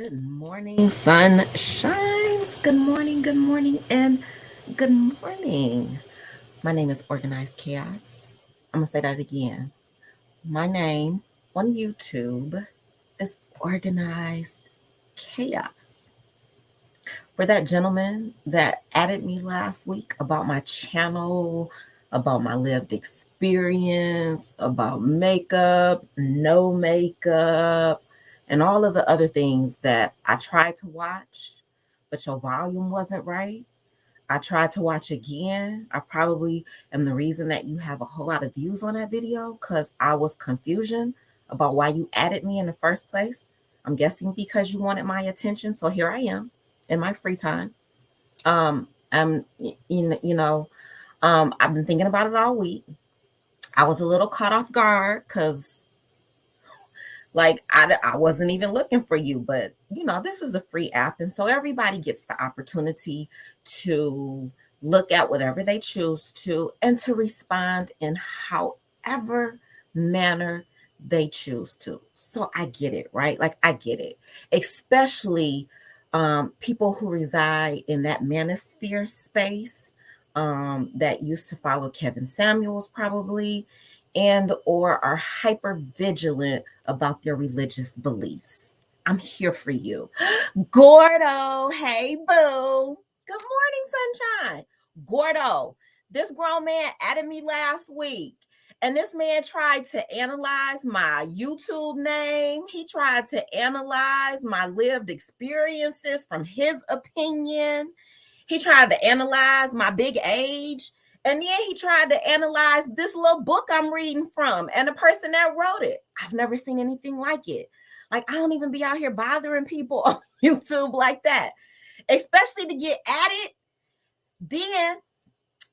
Good morning, sun shines. Good morning, and good morning. My name is Organized Chaos. I'm going to say that again. My name on YouTube is Organized Chaos. For that gentleman that added me last week about my channel, about my lived experience, about makeup, no makeup, and all of the other things that I tried to watch, but your volume wasn't right. I tried to watch again. I probably am the reason that you have a whole lot of views on that video because I was confusion about why you added me in the first place. I'm guessing because you wanted my attention. So here I am in my free time. I'm, I've been thinking about it all week. I was a little caught off guard because I wasn't even looking for you, but this is a free app. And so everybody gets the opportunity to look at whatever they choose to and to respond in however manner they choose to. So I get it, right? Like I get it, especially people who reside in that manosphere space that used to follow Kevin Samuels probably and or are hyper vigilant about their religious beliefs. I'm here for you. Gordo, hey boo. Good morning, sunshine. Gordo, this grown man added me last week. And this man tried to analyze my YouTube name. He tried to analyze my lived experiences from his opinion. He tried to analyze my big age. And then he tried to analyze this little book I'm reading from and the person that wrote it. I've never seen anything like it. Like, I don't even be out here bothering people on YouTube like that, especially to get at it. Then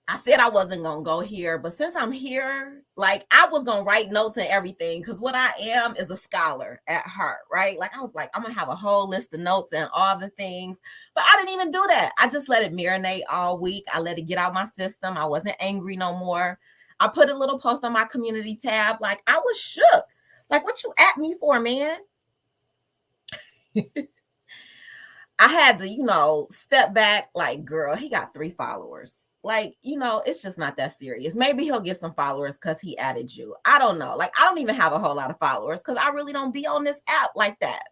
I said I wasn't going to go here, but since I'm here, like I was going to write notes and everything because what I am is a scholar at heart, right? Like I was like, I'm going to have a whole list of notes and all the things, but I didn't even do that. I just let it marinate all week. I let it get out my system. I wasn't angry no more. I put a little post on my community tab. Like I was shook. Like what you at me for, man? I had to, step back like, girl, he got 3 followers. Like, it's just not that serious. Maybe he'll get some followers because he added you. I don't know. Like, I don't even have a whole lot of followers because I really don't be on this app like that.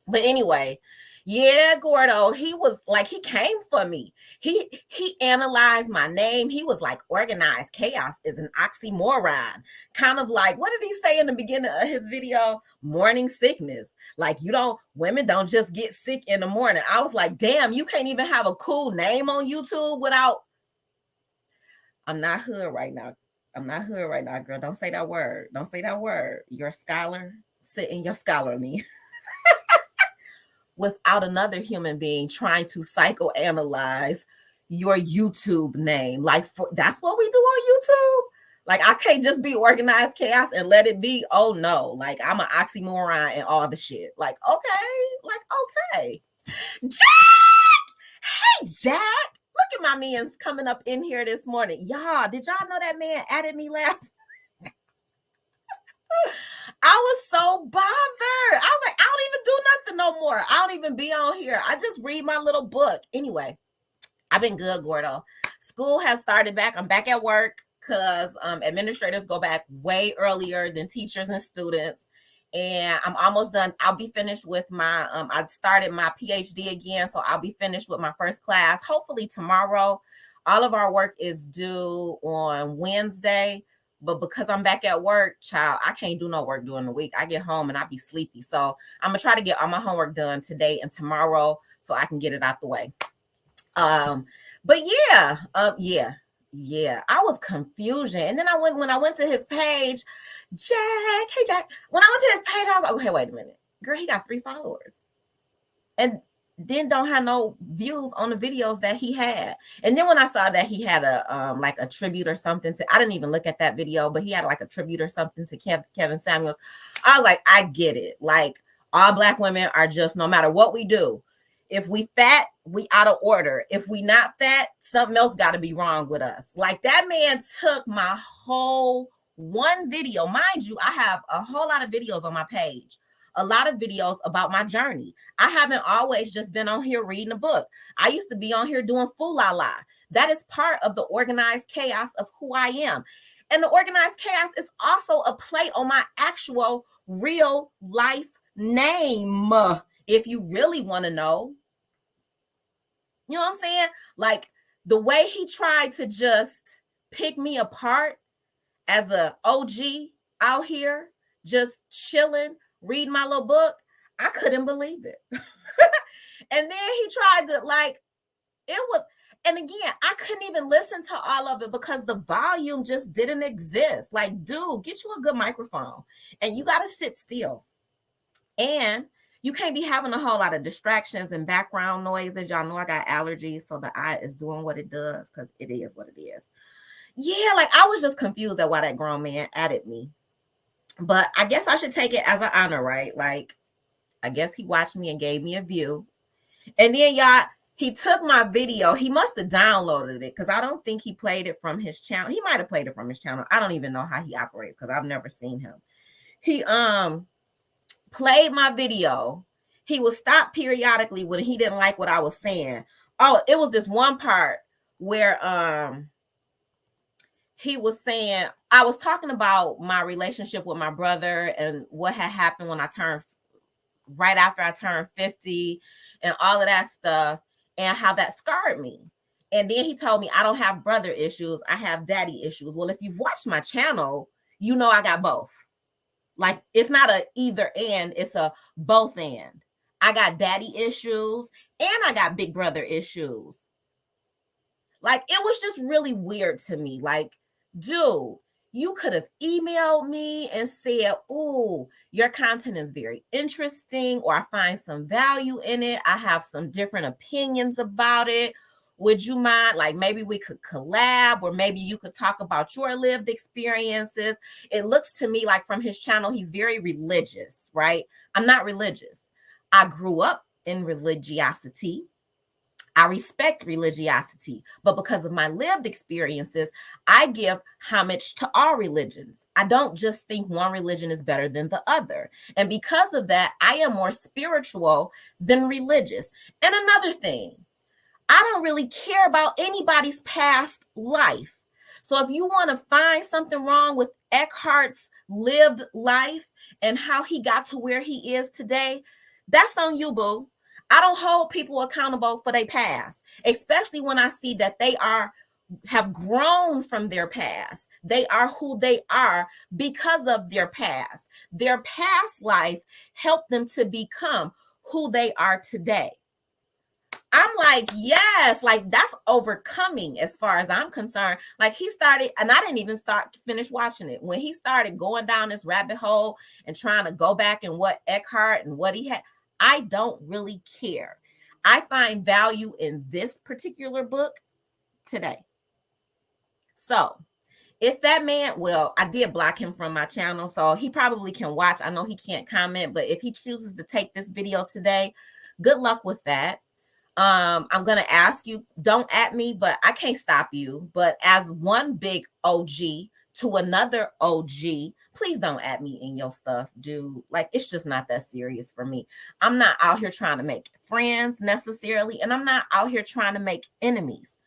But anyway, yeah, Gordo, he was like, he came for me. He analyzed my name. He was like, organized chaos is an oxymoron. Kind of like, what did he say in the beginning of his video? Morning sickness. Like women don't just get sick in the morning. I was like, damn, you can't even have a cool name on YouTube without. I'm not hood right now. Girl. Don't say that word. Don't say that word. You're a scholar. Sit in your scholarly. Without another human being trying to psychoanalyze your YouTube name. Like that's what we do on YouTube. Like I can't just be organized chaos and let it be. Oh no, like I'm an oxymoron and all the shit. Like okay. Jack! Hey Jack! Look at my man's coming up in here this morning. Y'all, did y'all know that man added me last I was so bothered. I was like, I don't even do nothing no more. I don't even be on here. I just read my little book. Anyway, I've been good, Gordo. School has started back. I'm back at work because administrators go back way earlier than teachers and students. And I'm almost done. I'll be finished with my, I started my PhD again. So I'll be finished with my first class, hopefully tomorrow. All of our work is due on Wednesday. But because I'm back at work, child, I can't do no work during the week. I get home and I be sleepy. So I'm going to try to get all my homework done today and tomorrow so I can get it out the way. But yeah. I was confusion. And then when I went to his page, Jack, hey Jack, when I went to his page, I was like, okay, wait a minute. Girl, he got 3 followers. And then don't have no views on the videos that he had. And then when I saw that he had a like a tribute or something to, I didn't even look at that video, but he had like a tribute or something to Kevin Samuels. I was like, I get it. Like all Black women are just, no matter what we do, if we fat, we out of order. If we not fat, something else got to be wrong with us. Like that man took my whole one video. Mind you, I have a whole lot of videos on my page a lot of videos about my journey. I haven't always just been on here reading a book. I used to be on here doing foo-la-la. That is part of the organized chaos of who I am. And the organized chaos is also a play on my actual real life name, if you really want to know. You know what I'm saying? Like the way he tried to just pick me apart as a OG out here, just chilling, reading my little book, I couldn't believe it. And then he tried to it was, and again, I couldn't even listen to all of it because the volume just didn't exist. Like, dude, get you a good microphone and you got to sit still. And you can't be having a whole lot of distractions and background noises. Y'all know I got allergies, so the eye is doing what it does because it is what it is. Yeah, like I was just confused at why that grown man added me. But I guess I should take it as an honor, right? Like, I guess he watched me and gave me a view. And then y'all, he took my video. He must have downloaded it because I don't think he played it from his channel. He might have played it from his channel. I don't even know how he operates because I've never seen him. He played my video. He would stop periodically when he didn't like what I was saying. Oh, it was this one part where he was saying, I was talking about my relationship with my brother and what had happened when I turned, right after I turned 50 and all of that stuff and how that scarred me. And then he told me I don't have brother issues. I have daddy issues. Well, if you've watched my channel, you know I got both. Like, it's not a either and, it's a both and. I got daddy issues and I got big brother issues. Like, it was just really weird to me. Like, dude, you could have emailed me and said, oh, your content is very interesting, or I find some value in it. I have some different opinions about it. Would you mind? Like, maybe we could collab, or maybe you could talk about your lived experiences. It looks to me like from his channel, he's very religious, right? I'm not religious. I grew up in religiosity. I respect religiosity, but because of my lived experiences, I give homage to all religions. I don't just think one religion is better than the other. And because of that, I am more spiritual than religious. And another thing, I don't really care about anybody's past life. So if you want to find something wrong with Eckhart's lived life and how he got to where he is today, that's on you, boo. I don't hold people accountable for their past, especially when I see that they have grown from their past. They are who they are because of their past. Their past life helped them to become who they are today. I'm like, yes, like that's overcoming as far as I'm concerned. Like he started, and I didn't even finish watching it. When he started going down this rabbit hole and trying to go back and what Eckhart and what he had, I don't really care. I find value in this particular book today. So if that man, well, I did block him from my channel, so he probably can watch. I know he can't comment, but if he chooses to take this video today, good luck with that. I'm going to ask you, don't at me, but I can't stop you. But as one big OG to another OG, please don't at me in your stuff, dude. Like, it's just not that serious for me. I'm not out here trying to make friends necessarily, and I'm not out here trying to make enemies.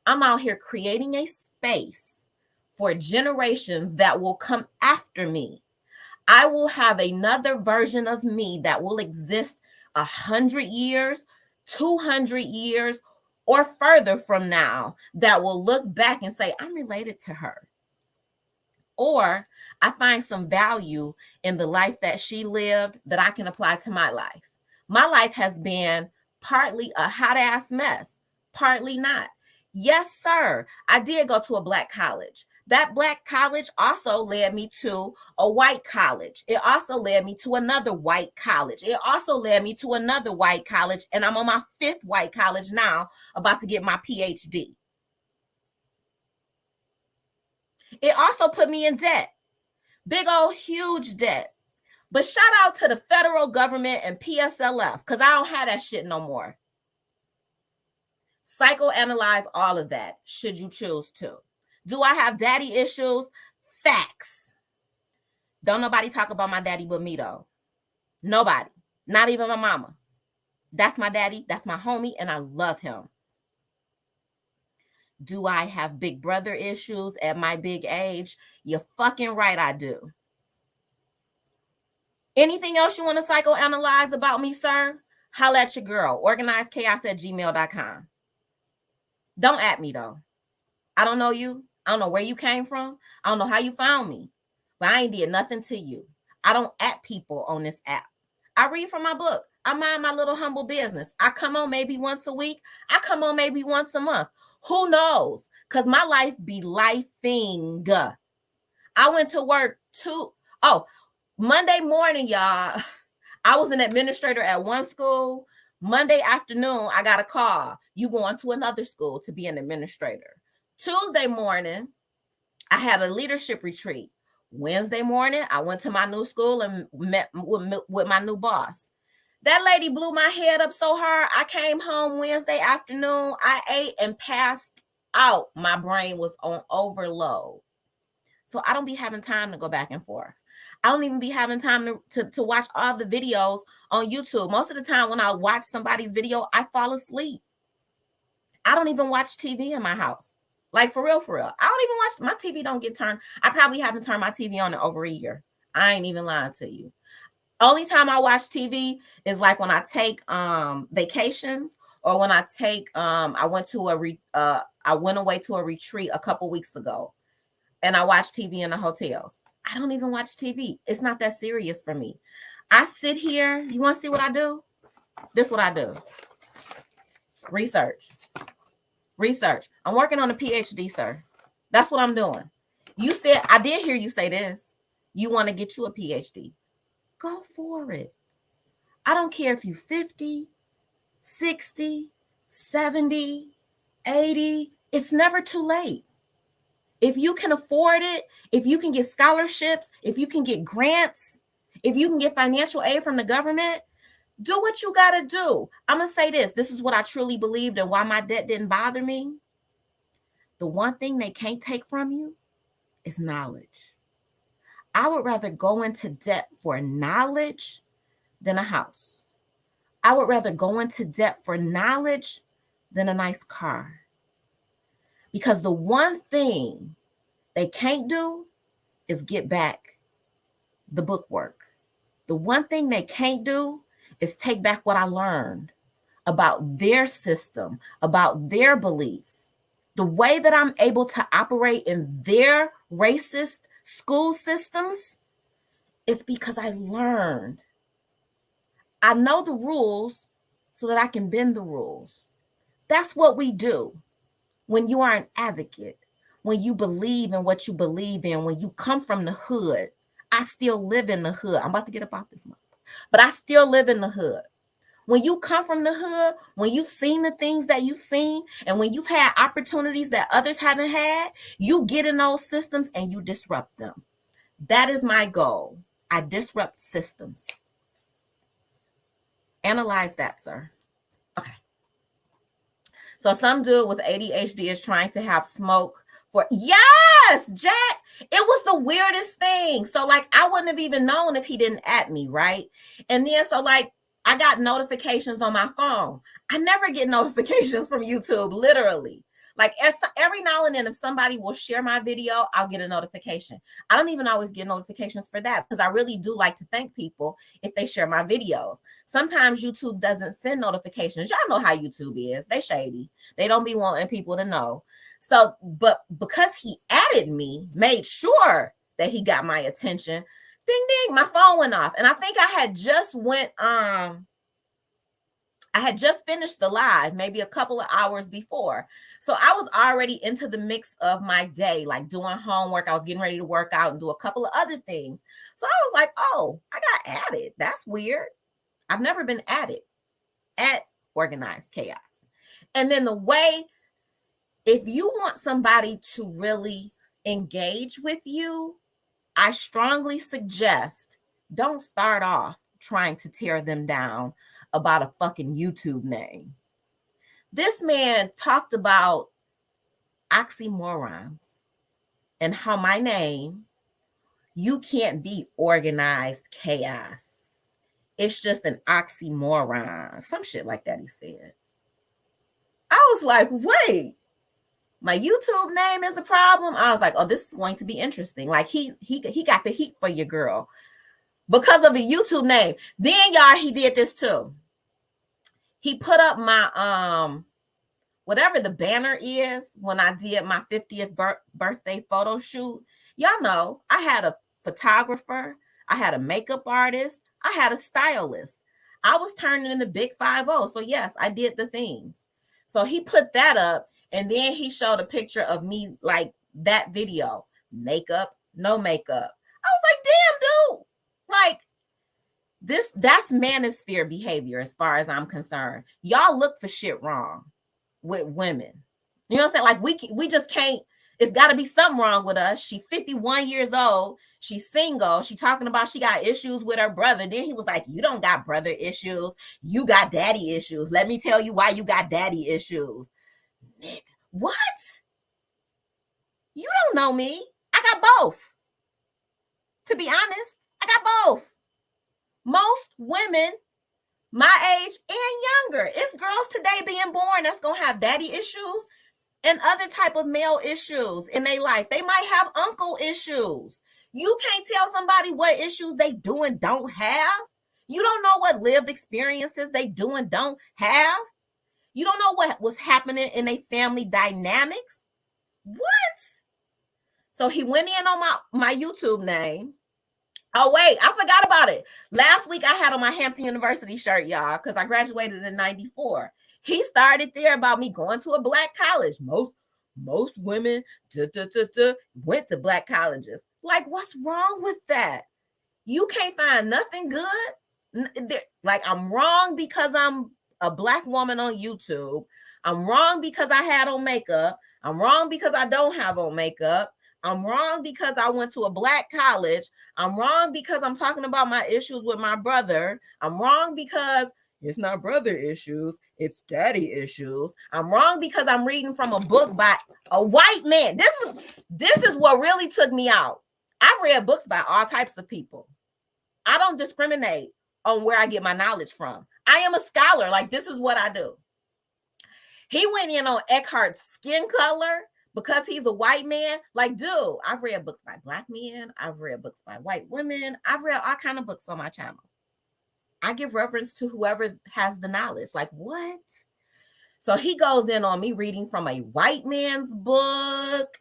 I'm out here creating a space for generations that will come after me. I will have another version of me that will exist 100 years, 200 years, or further from now that will look back and say, I'm related to her. Or I find some value in the life that she lived that I can apply to my life. My life has been partly a hot ass mess, partly not. Yes, sir. I did go to a Black college. That Black college also led me to a white college. It also led me to another white college. It also led me to another white college. And I'm on my 5th white college now, about to get my PhD. It also put me in debt. Big old huge debt. But shout out to the federal government and PSLF, because I don't have that shit no more. Psychoanalyze all of that, should you choose to. Do I have daddy issues? Facts. Don't nobody talk about my daddy but me, though. Nobody. Not even my mama. That's my daddy. That's my homie, and I love him. Do I have big brother issues at my big age? You're fucking right, I do. Anything else you want to psychoanalyze about me, sir? Holla at your girl. Organizedchaos@gmail.com. Don't at me, though. I don't know you. I don't know where you came from. I don't know how you found me. But I ain't did nothing to you. I don't at people on this app. I read from my book. I mind my little humble business. I come on maybe once a week. I come on maybe once a month. Who knows? Because my life be lifing. I went to work Monday morning, y'all. I was an administrator at one school. Monday afternoon, I got a call. You going to another school to be an administrator. Tuesday morning, I had a leadership retreat. Wednesday morning, I went to my new school and met with my new boss. That lady blew my head up so hard. I came home Wednesday afternoon. I ate and passed out. My brain was on overload. So I don't be having time to go back and forth. I don't even be having time to watch all the videos on YouTube. Most of the time when I watch somebody's video, I fall asleep. I don't even watch TV in my house. Like, for real, for real. I don't even watch, my TV don't get turned. I probably haven't turned my TV on in over a year. I ain't even lying to you. Only time I watch TV is like when I take vacations, or when I take I went away to a retreat a couple weeks ago, and I watch TV in the hotels. I don't even watch TV. It's not that serious for me. I sit here. You want to see what I do? This is what I do. Research. I'm working on a PhD, sir. That's what I'm doing. You said, I did hear you say this. You want to get you a PhD. Go for it. I don't care if you're 50, 60, 70, 80. It's never too late. If you can afford it, if you can get scholarships, if you can get grants, if you can get financial aid from the government, do what you got to do. I'm going to say this. This is what I truly believed and why my debt didn't bother me. The one thing they can't take from you is knowledge. I would rather go into debt for knowledge than a house. I would rather go into debt for knowledge than a nice car. Because the one thing they can't do is get back the bookwork. The one thing they can't do is take back what I learned about their system, about their beliefs. The way that I'm able to operate in their racist school systems is because I learned. I know the rules so that I can bend the rules. That's what we do when you are an advocate, when you believe in what you believe in, when you come from the hood. I still live in the hood. I'm about to get about this month, but I still live in the hood. When you come from the hood, when you've seen the things that you've seen, and when you've had opportunities that others haven't had, you get in those systems and you disrupt them. That is my goal. I disrupt systems. Analyze that, sir. Okay. So some dude with ADHD is trying to have smoke for, yes, Jack. It was the weirdest thing. So like, I wouldn't have even known if he didn't at me, right? And then so like, I got notifications on my phone. I never get notifications from YouTube, literally. Like every now and then, if somebody will share my video, I'll get a notification. I don't even always get notifications for that because I really do like to thank people if they share my videos. Sometimes YouTube doesn't send notifications. Y'all know how YouTube is. They shady. They don't be wanting people to know. So, but because he added me, made sure that he got my attention, ding, ding, my phone went off. And I think I had just finished the live maybe a couple of hours before. So I was already into the mix of my day, like doing homework. I was getting ready to work out and do a couple of other things. So I was like, oh, I got added. That's weird. I've never been added at Organized Chaos. And then the way, if you want somebody to really engage with you, I strongly suggest don't start off trying to tear them down about a fucking YouTube name. This man talked about oxymorons and how my name, you can't be Organized Chaos. It's just an oxymoron. Some shit like that he said. I was like, wait, my YouTube name is a problem. I was like, oh, this is going to be interesting. Like he got the heat for your girl because of the YouTube name. Then y'all, he did this too. He put up my whatever the banner is when I did my 50th birthday photo shoot. Y'all know I had a photographer, I had a makeup artist, I had a stylist. I was turning into Big 50. So yes, I did the things. So he put that up, and then he showed a picture of me, like that video, makeup, no makeup. I was like, damn, dude, like that's manosphere behavior as far as I'm concerned. Y'all look for shit wrong with women. You know what I'm saying? Like we just can't. It's got to be something wrong with us. She's 51 years old. She's single. She talking about she got issues with her brother. Then he was like, "You don't got brother issues. You got daddy issues. Let me tell you why you got daddy issues." Nigga, what? You don't know me. I got both. To be honest, I got both. Most women my age and younger, it's girls today being born that's gonna have daddy issues and other type of male issues in their life. They might have uncle issues. You can't tell somebody what issues they do and don't have. You don't know what lived experiences they do and don't have. You don't know what was happening in their family dynamics. What? So he went in on my YouTube name. Oh, wait, I forgot about it. Last week I had on my Hampton University shirt, y'all, because I graduated in 94. He started there about me going to a black college. Most women went to black colleges. Like, what's wrong with that? You can't find nothing good. Like, I'm wrong because I'm a black woman on YouTube. I'm wrong because I had on makeup. I'm wrong because I don't have on makeup. I'm wrong because I went to a black college. I'm wrong because I'm talking about my issues with my brother. I'm wrong because it's not brother issues, it's daddy issues. I'm wrong because I'm reading from a book by a white man. This is what really took me out. I've read books by all types of people. I don't discriminate on where I get my knowledge from. I am a scholar. Like, this is what I do. He went in on Eckhart's skin color because he's a white man. Like, dude, I've read books by black men. I've read books by white women. I've read all kinds of books on my channel. I give reverence to whoever has the knowledge. Like, what? So he goes in on me reading from a white man's book.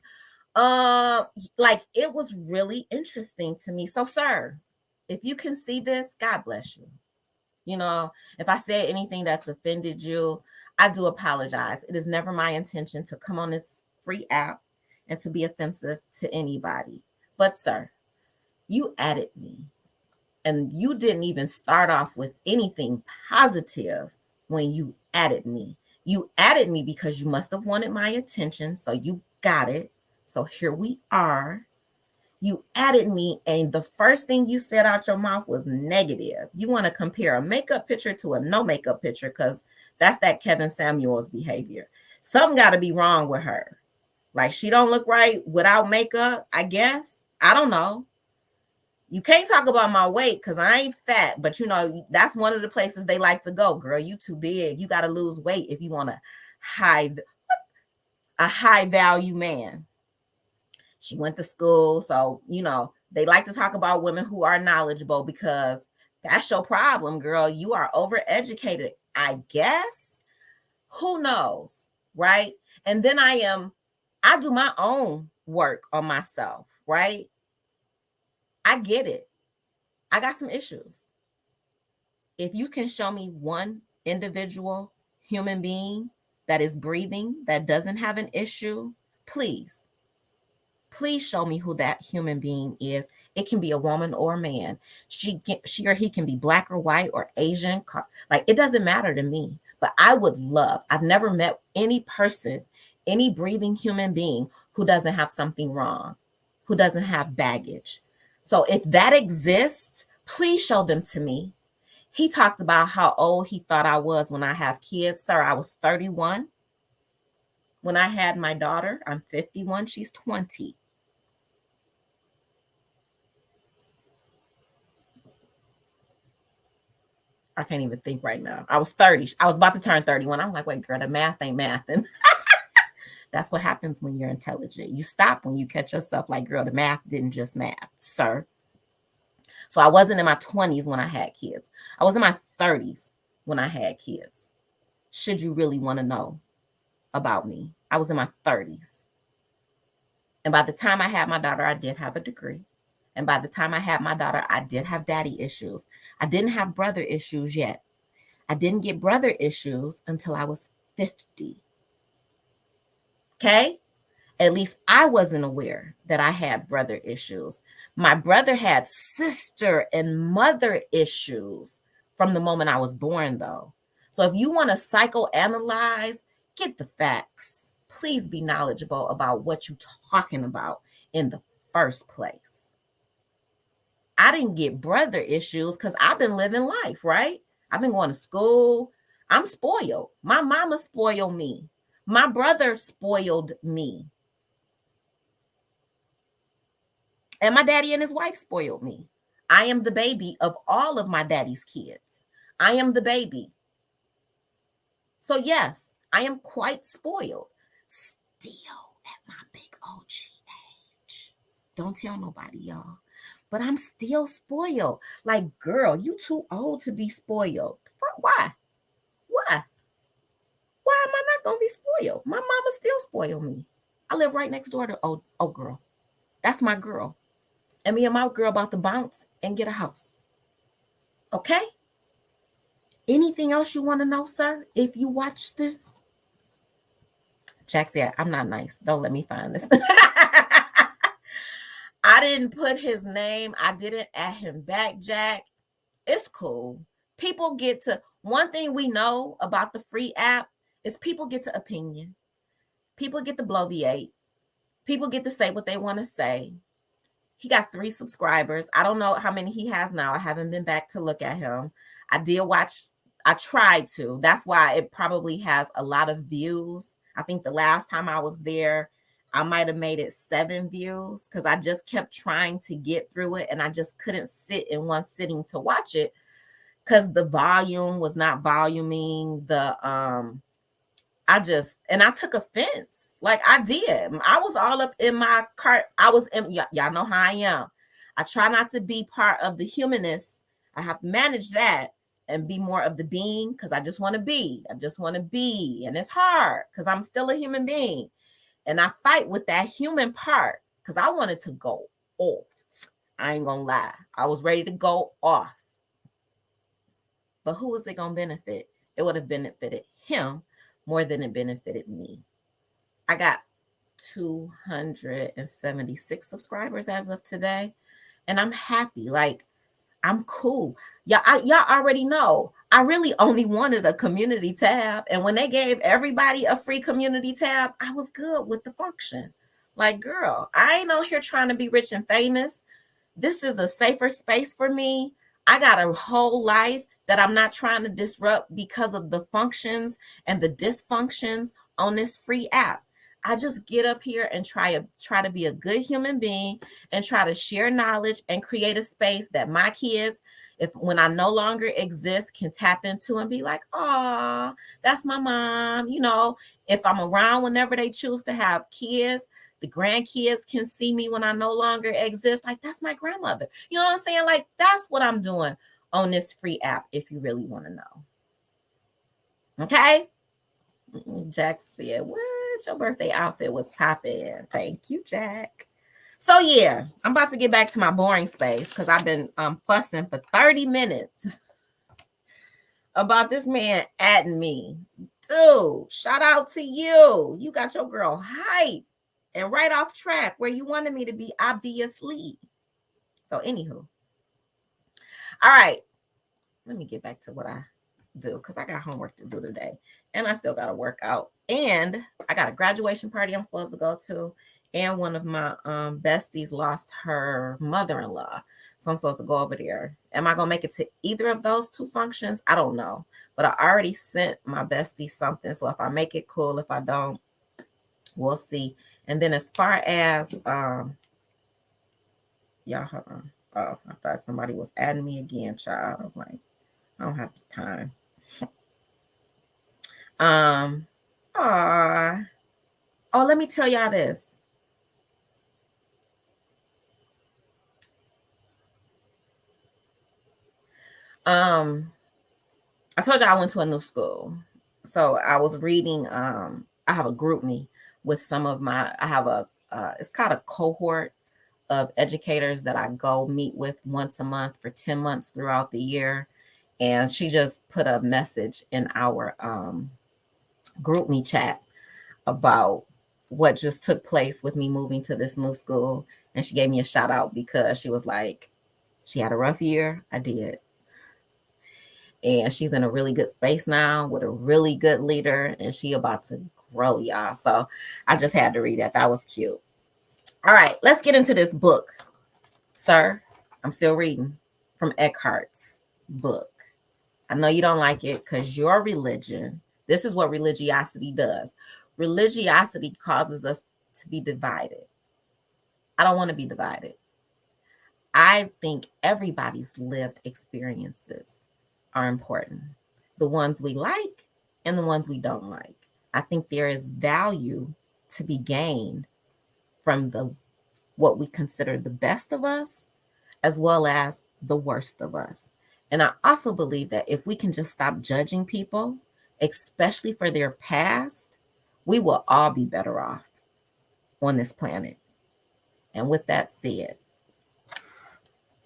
Like, it was really interesting to me. So, sir, if you can see this, God bless you. You know, if I said anything that's offended you, I do apologize. It is never my intention to come on this free app and to be offensive to anybody. But, sir, you added me. And you didn't even start off with anything positive when you added me. You added me because you must have wanted my attention. So you got it. So here we are. You added me, and the first thing you said out your mouth was negative. You want to compare a makeup picture to a no makeup picture because that's that Kevin Samuels behavior. Something got to be wrong with her. Like, she don't look right without makeup, I guess. I don't know. You can't talk about my weight because I ain't fat, but you know, that's one of the places they like to go. Girl, you too big. You got to lose weight if you want a high value man. She went to school. So, you know, they like to talk about women who are knowledgeable because that's your problem, girl. You are overeducated, I guess. Who knows? Right. And then I do my own work on myself. Right. I get it. I got some issues. If you can show me one individual human being that is breathing, that doesn't have an issue, please show me who that human being is. It can be a woman or a man. She or he can be black or white or Asian. Like, it doesn't matter to me. But I would love, I've never met any person, any breathing human being who doesn't have something wrong, who doesn't have baggage. So if that exists, please show them to me. He talked about how old he thought I was when I have kids. Sir, I was 31 when I had my daughter. I'm 51. She's 20. I can't even think right now. I was 30. I was about to turn 31. I'm like, wait, girl, the math ain't math. And that's what happens when you're intelligent. You stop when you catch yourself like, girl, the math didn't just math, sir. So I wasn't in my 20s when I had kids. I was in my 30s when I had kids. Should you really want to know about me? I was in my 30s. And by the time I had my daughter, I did have a degree. And by the time I had my daughter, I did have daddy issues. I didn't have brother issues yet. I didn't get brother issues until I was 50. Okay? At least I wasn't aware that I had brother issues. My brother had sister and mother issues from the moment I was born, though. So if you want to psychoanalyze, get the facts. Please be knowledgeable about what you're talking about in the first place. I didn't get brother issues because I've been living life, right? I've been going to school. I'm spoiled. My mama spoiled me. My brother spoiled me. And my daddy and his wife spoiled me. I am the baby of all of my daddy's kids. I am the baby. So yes, I am quite spoiled. Still at my big OG age. Don't tell nobody, y'all. But I'm still spoiled. Like, girl, you too old to be spoiled. Why? Why? Why am I not going to be spoiled? My mama still spoiled me. I live right next door to old girl. That's my girl. And me and my girl about to bounce and get a house. Okay? Anything else you want to know, sir, if you watch this? Jack said, I'm not nice. Don't let me find this. I didn't put his name. I didn't add him back, Jack. It's cool. People get to, one thing we know about the free app is people get to opinion. People get to bloviate. People get to say what they want to say. He got 3 subscribers. I don't know how many he has now. I haven't been back to look at him. I did watch. I tried to. That's why it probably has a lot of views. I think the last time I was there, I might have made it 7 views because I just kept trying to get through it. And I just couldn't sit in one sitting to watch it because the volume was not voluming. I took offense. Like I did. I was all up in my cart. Y'all know how I am. I try not to be part of the humanists. I have to manage that and be more of the being because I just want to be. And it's hard because I'm still a human being. And I fight with that human part because I wanted to go off. I ain't gonna lie. I was ready to go off. But who was it gonna benefit? It would have benefited him more than it benefited me. I got 276 subscribers as of today, and I'm happy. Like, I'm cool. Y'all already know. I really only wanted a community tab, and when they gave everybody a free community tab, I was good with the function. Like, girl, I ain't on here trying to be rich and famous. This is a safer space for me. I got a whole life that I'm not trying to disrupt because of the functions and the dysfunctions on this free app. I just get up here and try to be a good human being and try to share knowledge and create a space that my kids, when I no longer exist, can tap into and be like, oh, that's my mom. You know, if I'm around whenever they choose to have kids, the grandkids can see me when I no longer exist. Like, that's my grandmother. You know what I'm saying? Like, that's what I'm doing on this free app, if you really want to know. Okay? Jack said, what? Your birthday outfit was popping. Thank you, Jack. So, yeah, I'm about to get back to my boring space because I've been fussing for 30 minutes about this man adding me. Dude, shout out to you. You got your girl hype and right off track where you wanted me to be, obviously. So, anywho. All right. Let me get back to what I do because I got homework to do today. And I still got to work out. And I got a graduation party I'm supposed to go to. And one of my besties lost her mother-in-law. So I'm supposed to go over there. Am I going to make it to either of those 2 functions? I don't know. But I already sent my bestie something. So if I make it, cool. If I don't, we'll see. And then as far as, y'all, hold on. Oh, I thought somebody was adding me again, child. I'm like, I don't have the time. Um, aw. Oh, let me tell y'all this. Um, I told you I went to a new school. So I was reading, I have a group me with some of my, I have a, it's called a cohort of educators that I go meet with once a month for 10 months throughout the year. And she just put a message in our group me chat about what just took place with me moving to this new school. And she gave me a shout out because she was like, she had a rough year. I did. And she's in a really good space now with a really good leader, and she about to grow, y'all. So I just had to read that. That was cute. All right, let's get into this book, sir. I'm still reading from Eckhart's book. I know you don't like it because your religion, this is what religiosity does. Religiosity causes us to be divided. I don't want to be divided. I think everybody's lived experiences are important. The ones we like and the ones we don't like. I think there is value to be gained from the what we consider the best of us as well as the worst of us. And I also believe that if we can just stop judging people, especially for their past, we will all be better off on this planet. And with that said,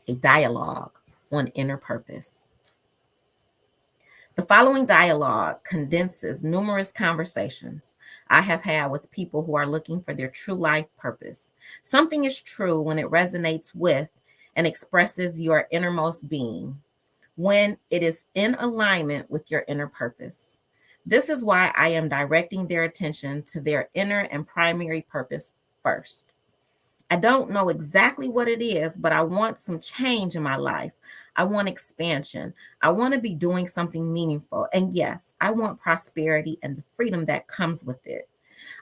a dialogue on inner purpose. The following dialogue condenses numerous conversations I have had with people who are looking for their true life purpose. Something is true when it resonates with and expresses your innermost being, when it is in alignment with your inner purpose. This is why I am directing their attention to their inner and primary purpose first. I don't know exactly what it is, but I want some change in my life. I want expansion. I want to be doing something meaningful. And yes, I want prosperity and the freedom that comes with it.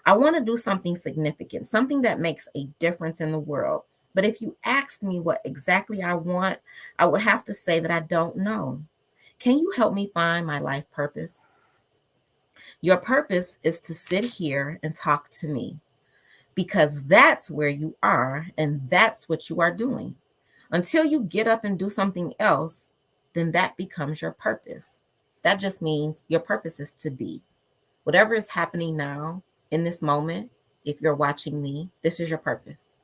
I want to do something significant, something that makes a difference in the world. But if you asked me what exactly I want, I would have to say that I don't know. Can you help me find my life purpose? Your purpose is to sit here and talk to me, because that's where you are and that's what you are doing. Until you get up and do something else, then that becomes your purpose. That just means your purpose is to be. Whatever is happening now in this moment, if you're watching me, this is your purpose.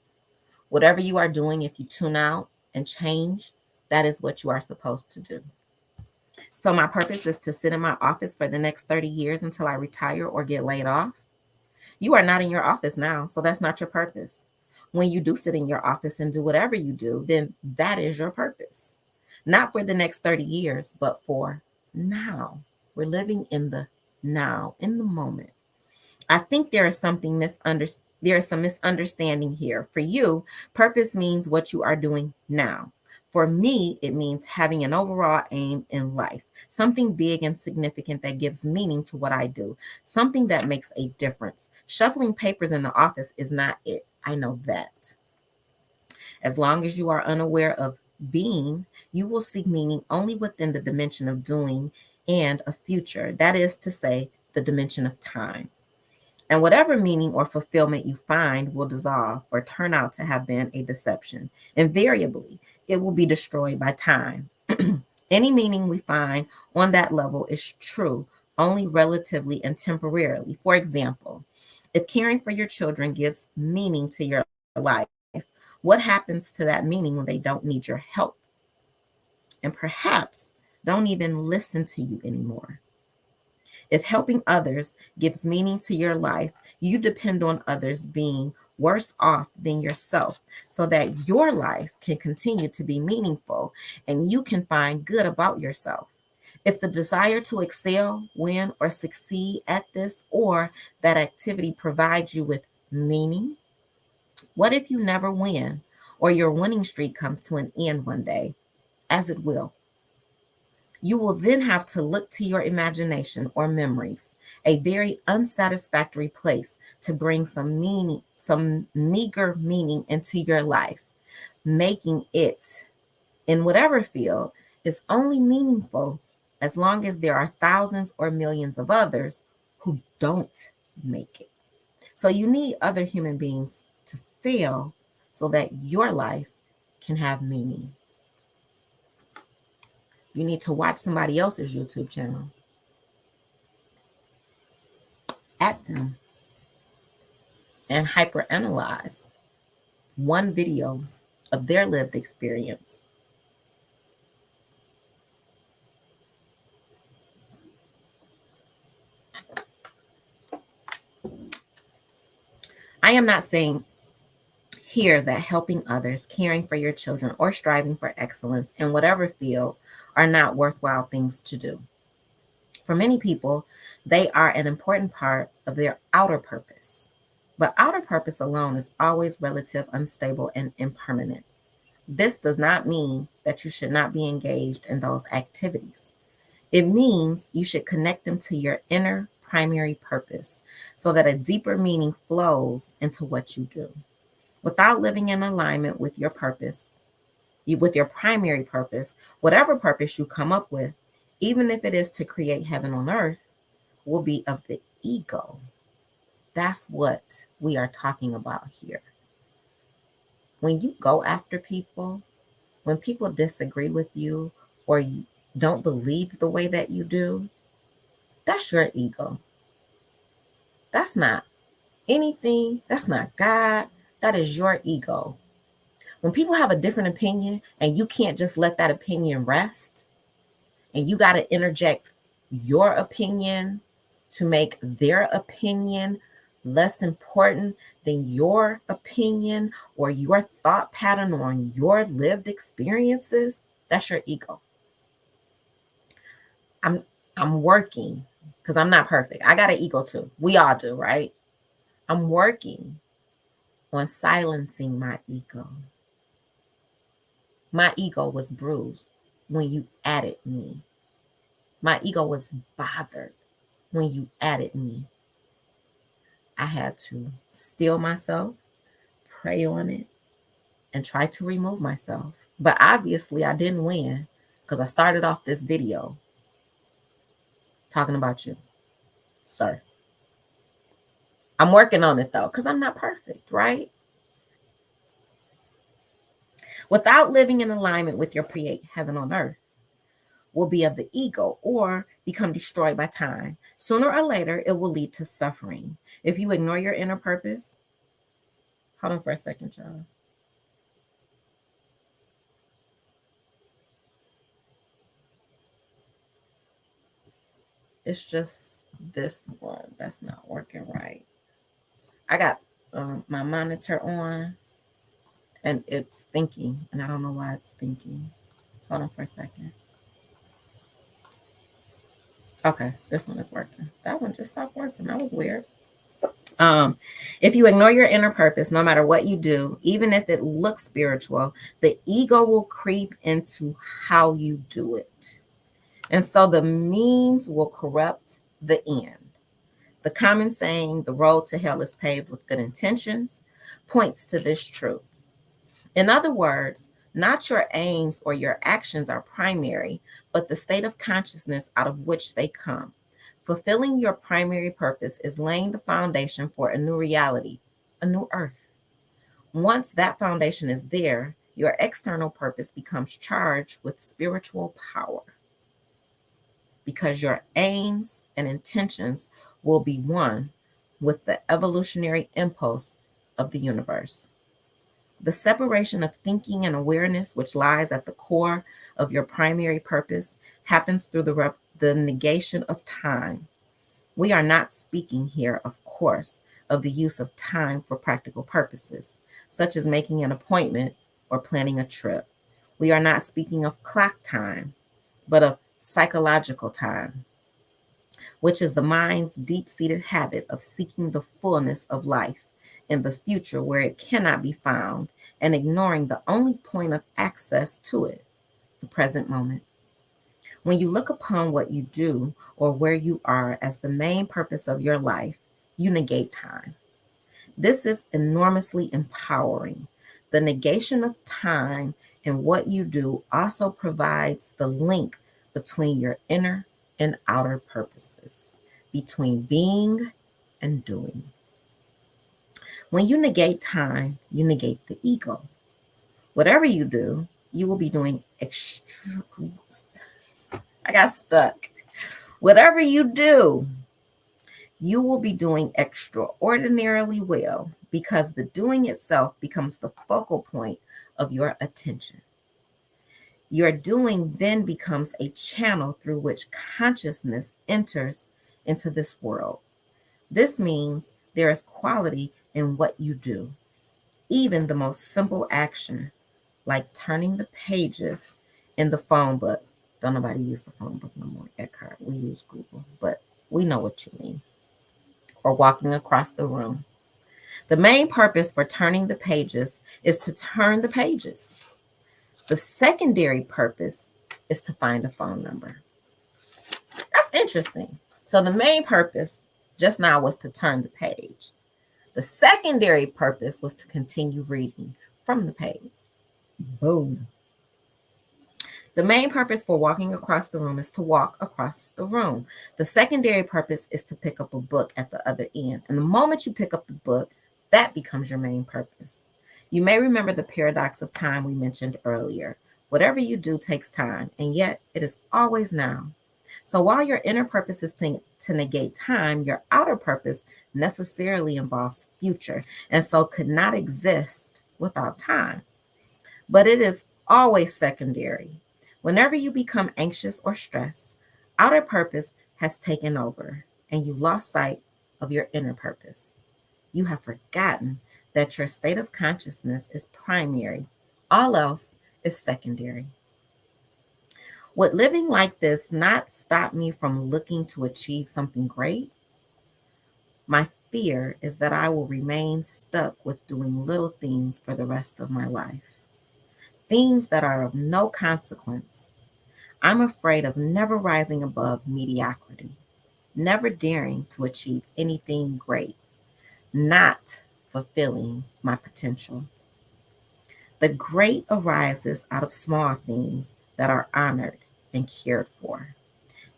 Whatever you are doing, if you tune out and change, that is what you are supposed to do. So, my purpose is to sit in my office for the next 30 years until I retire or get laid off. You are not in your office now, so that's not your purpose. When you do sit in your office and do whatever you do, then that is your purpose. Not for the next 30 years, but for now. We're living in the now, in the moment. I think there is some misunderstanding here. For you, purpose means what you are doing now. For me, it means having an overall aim in life, something big and significant that gives meaning to what I do, something that makes a difference. Shuffling papers in the office is not it. I know that. As long as you are unaware of being, you will seek meaning only within the dimension of doing and a future. That is to say, the dimension of time. And whatever meaning or fulfillment you find will dissolve or turn out to have been a deception. Invariably, it will be destroyed by time. Any meaning we find on that level is true only relatively and temporarily. For example, if caring for your children gives meaning to your life, what happens to that meaning when they don't need your help and perhaps don't even listen to you anymore? If helping others gives meaning to your life, you depend on others being worse off than yourself so that your life can continue to be meaningful and you can find good about yourself. If the desire to excel, win, or succeed at this or that activity provides you with meaning, what if you never win or your winning streak comes to an end one day, as it will? You will then have to look to your imagination or memories, a very unsatisfactory place, to bring some meaning, some meager meaning into your life, making it, in whatever field, is only meaningful as long as there are thousands or millions of others who don't make it. So you need other human beings to fail so that your life can have meaning. You need to watch somebody else's YouTube channel at them and hyperanalyze one video of their lived experience. I am not saying here that helping others, caring for your children, or striving for excellence in whatever field are not worthwhile things to do. For many people, they are an important part of their outer purpose. But outer purpose alone is always relative, unstable, and impermanent. This does not mean that you should not be engaged in those activities. It means you should connect them to your inner primary purpose so that a deeper meaning flows into what you do. Without living in alignment with your purpose, with your primary purpose, whatever purpose you come up with, even if it is to create heaven on earth, will be of the ego. That's what we are talking about here. When you go after people, when people disagree with you or you don't believe the way that you do, that's your ego. That's not anything. That's not God. That is your ego. When people have a different opinion and you can't just let that opinion rest, and you got to interject your opinion to make their opinion less important than your opinion or your thought pattern on your lived experiences, that's your ego. I'm working because I'm not perfect. I got an ego too. We all do, right? I'm working on silencing my ego. My ego was bruised when you added me. My ego was bothered when you added me. I had to still myself, pray on it, and try to remove myself. But obviously, I didn't win because I started off this video talking about you, sir. I'm working on it though because I'm not perfect, right? Without living in alignment with your create heaven on earth will be of the ego or become destroyed by time. Sooner or later, it will lead to suffering. If you ignore your inner purpose, hold on for a second, y'all. It's just this one that's not working right. I got my monitor on and it's thinking, and I don't know why it's thinking. Hold on for a second. Okay, this one is working. That one just stopped working. That was weird. If you ignore your inner purpose, no matter what you do, even if it looks spiritual, the ego will creep into how you do it. And so the means will corrupt the end. The common saying, the road to hell is paved with good intentions, points to this truth. In other words, not your aims or your actions are primary, but the state of consciousness out of which they come. Fulfilling your primary purpose is laying the foundation for a new reality, a new earth. Once that foundation is there, your external purpose becomes charged with spiritual power because your aims and intentions will be one with the evolutionary impulse of the universe. The separation of thinking and awareness, which lies at the core of your primary purpose, happens through the negation of time. We are not speaking here, of course, of the use of time for practical purposes, such as making an appointment or planning a trip. We are not speaking of clock time, but of psychological time, which is the mind's deep-seated habit of seeking the fullness of life in the future where it cannot be found and ignoring the only point of access to it, the present moment. When you look upon what you do or where you are as the main purpose of your life, you negate time. This is enormously empowering. The negation of time and what you do also provides the link between your inner and outer purposes, between being and doing. When you negate time, you negate the ego. Whatever you do, you will be doing I got stuck. Whatever you do, you will be doing extraordinarily well because the doing itself becomes the focal point of your attention. Your doing then becomes a channel through which consciousness enters into this world. This means there is quality in what you do. Even the most simple action, like turning the pages in the phone book. Don't nobody use the phone book no more, Eckhart. We use Google, but we know what you mean. Or walking across the room. The main purpose for turning the pages is to turn the pages. The secondary purpose is to find a phone number. That's interesting. So the main purpose just now was to turn the page. The secondary purpose was to continue reading from the page. Boom. The main purpose for walking across the room is to walk across the room. The secondary purpose is to pick up a book at the other end. And the moment you pick up the book, that becomes your main purpose. You may remember the paradox of time we mentioned earlier. Whatever you do takes time, and yet it is always now. So while your inner purpose is to negate time, your outer purpose necessarily involves future, and so could not exist without time. But it is always secondary. Whenever you become anxious or stressed, outer purpose has taken over, and you lost sight of your inner purpose. You have forgotten that your state of consciousness is primary. All else is secondary. Would living like this not stop me from looking to achieve something great? My fear is that I will remain stuck with doing little things for the rest of my life, things that are of no consequence. I'm afraid of never rising above mediocrity, never daring to achieve anything great, not fulfilling my potential. The great arises out of small things that are honored and cared for.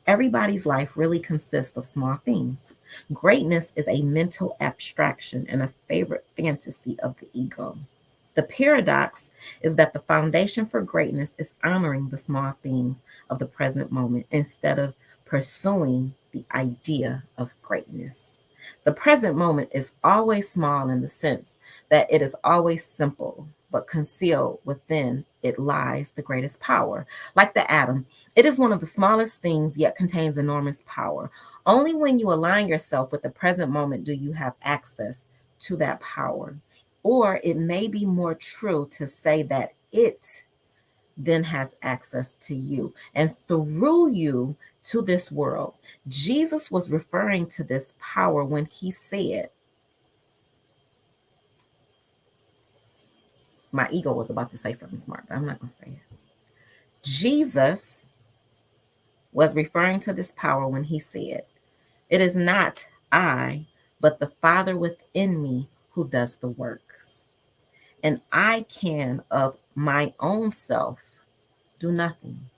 Everybody's life really consists of small things. Greatness is a mental abstraction and a favorite fantasy of the ego. The paradox is that the foundation for greatness is honoring the small things of the present moment instead of pursuing the idea of greatness. The present moment is always small in the sense that it is always simple, but concealed within it lies the greatest power. Like the atom, it is one of the smallest things yet contains enormous power. Only when you align yourself with the present moment do you have access to that power. Or it may be more true to say that it then has access to you and through you to this world. Jesus was referring to this power when he said, my ego was about to say something smart, but I'm not going to say it. Jesus was referring to this power when he said, "It is not I, but the Father within me who does the works. And I can of my own self do nothing."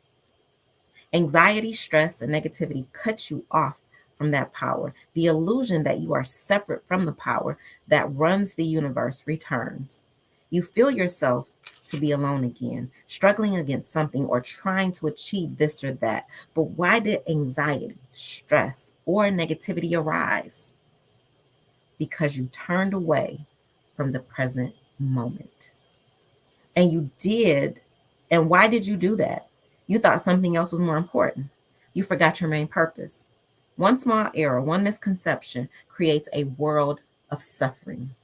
Anxiety, stress, and negativity cut you off from that power. The illusion that you are separate from the power that runs the universe returns. You feel yourself to be alone again, struggling against something or trying to achieve this or that. But why did anxiety, stress, or negativity arise? Because you turned away from the present moment. And you did. And why did you do that? You thought something else was more important. You forgot your main purpose. One small error, one misconception creates a world of suffering.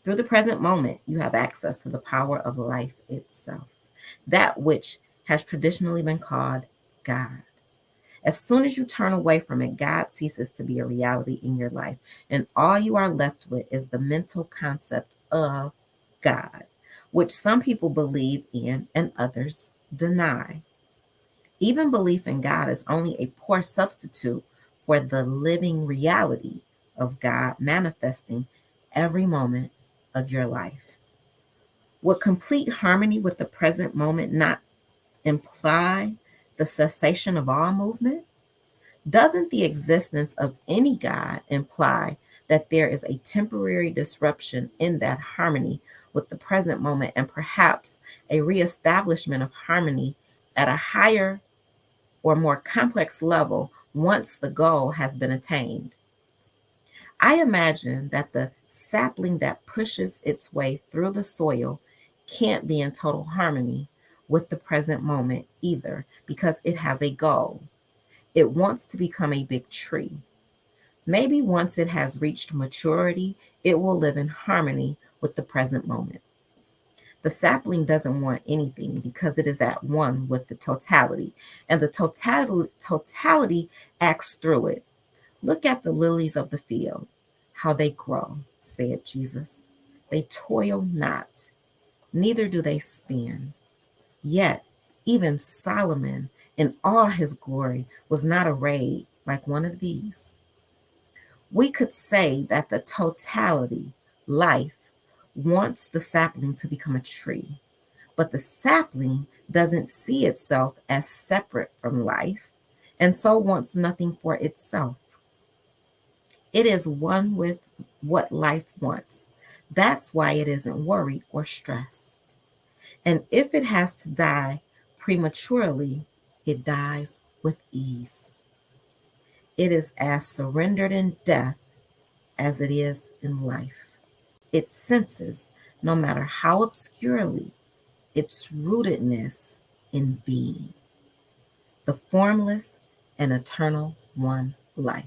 Through the present moment, you have access to the power of life itself, that which has traditionally been called God. As soon as you turn away from it, God ceases to be a reality in your life, and all you are left with is the mental concept of God, which some people believe in and others deny. Even belief in God is only a poor substitute for the living reality of God manifesting every moment of your life. Would complete harmony with the present moment not imply the cessation of all movement? Doesn't the existence of any God imply that there is a temporary disruption in that harmony with the present moment and perhaps a reestablishment of harmony at a higher or more complex level once the goal has been attained? I imagine that the sapling that pushes its way through the soil can't be in total harmony with the present moment either because it has a goal. It wants to become a big tree. Maybe once it has reached maturity, it will live in harmony with the present moment. The sapling doesn't want anything because it is at one with the totality, and the totality acts through it. Look at the lilies of the field, how they grow, said Jesus. They toil not, neither do they spin. Yet, even Solomon, in all his glory, was not arrayed like one of these. We could say that the totality, life, wants the sapling to become a tree, but the sapling doesn't see itself as separate from life and so wants nothing for itself. It is one with what life wants. That's why it isn't worried or stressed. And if it has to die prematurely, it dies with ease. It is as surrendered in death as it is in life. It senses, no matter how obscurely, its rootedness in being, the formless and eternal one life.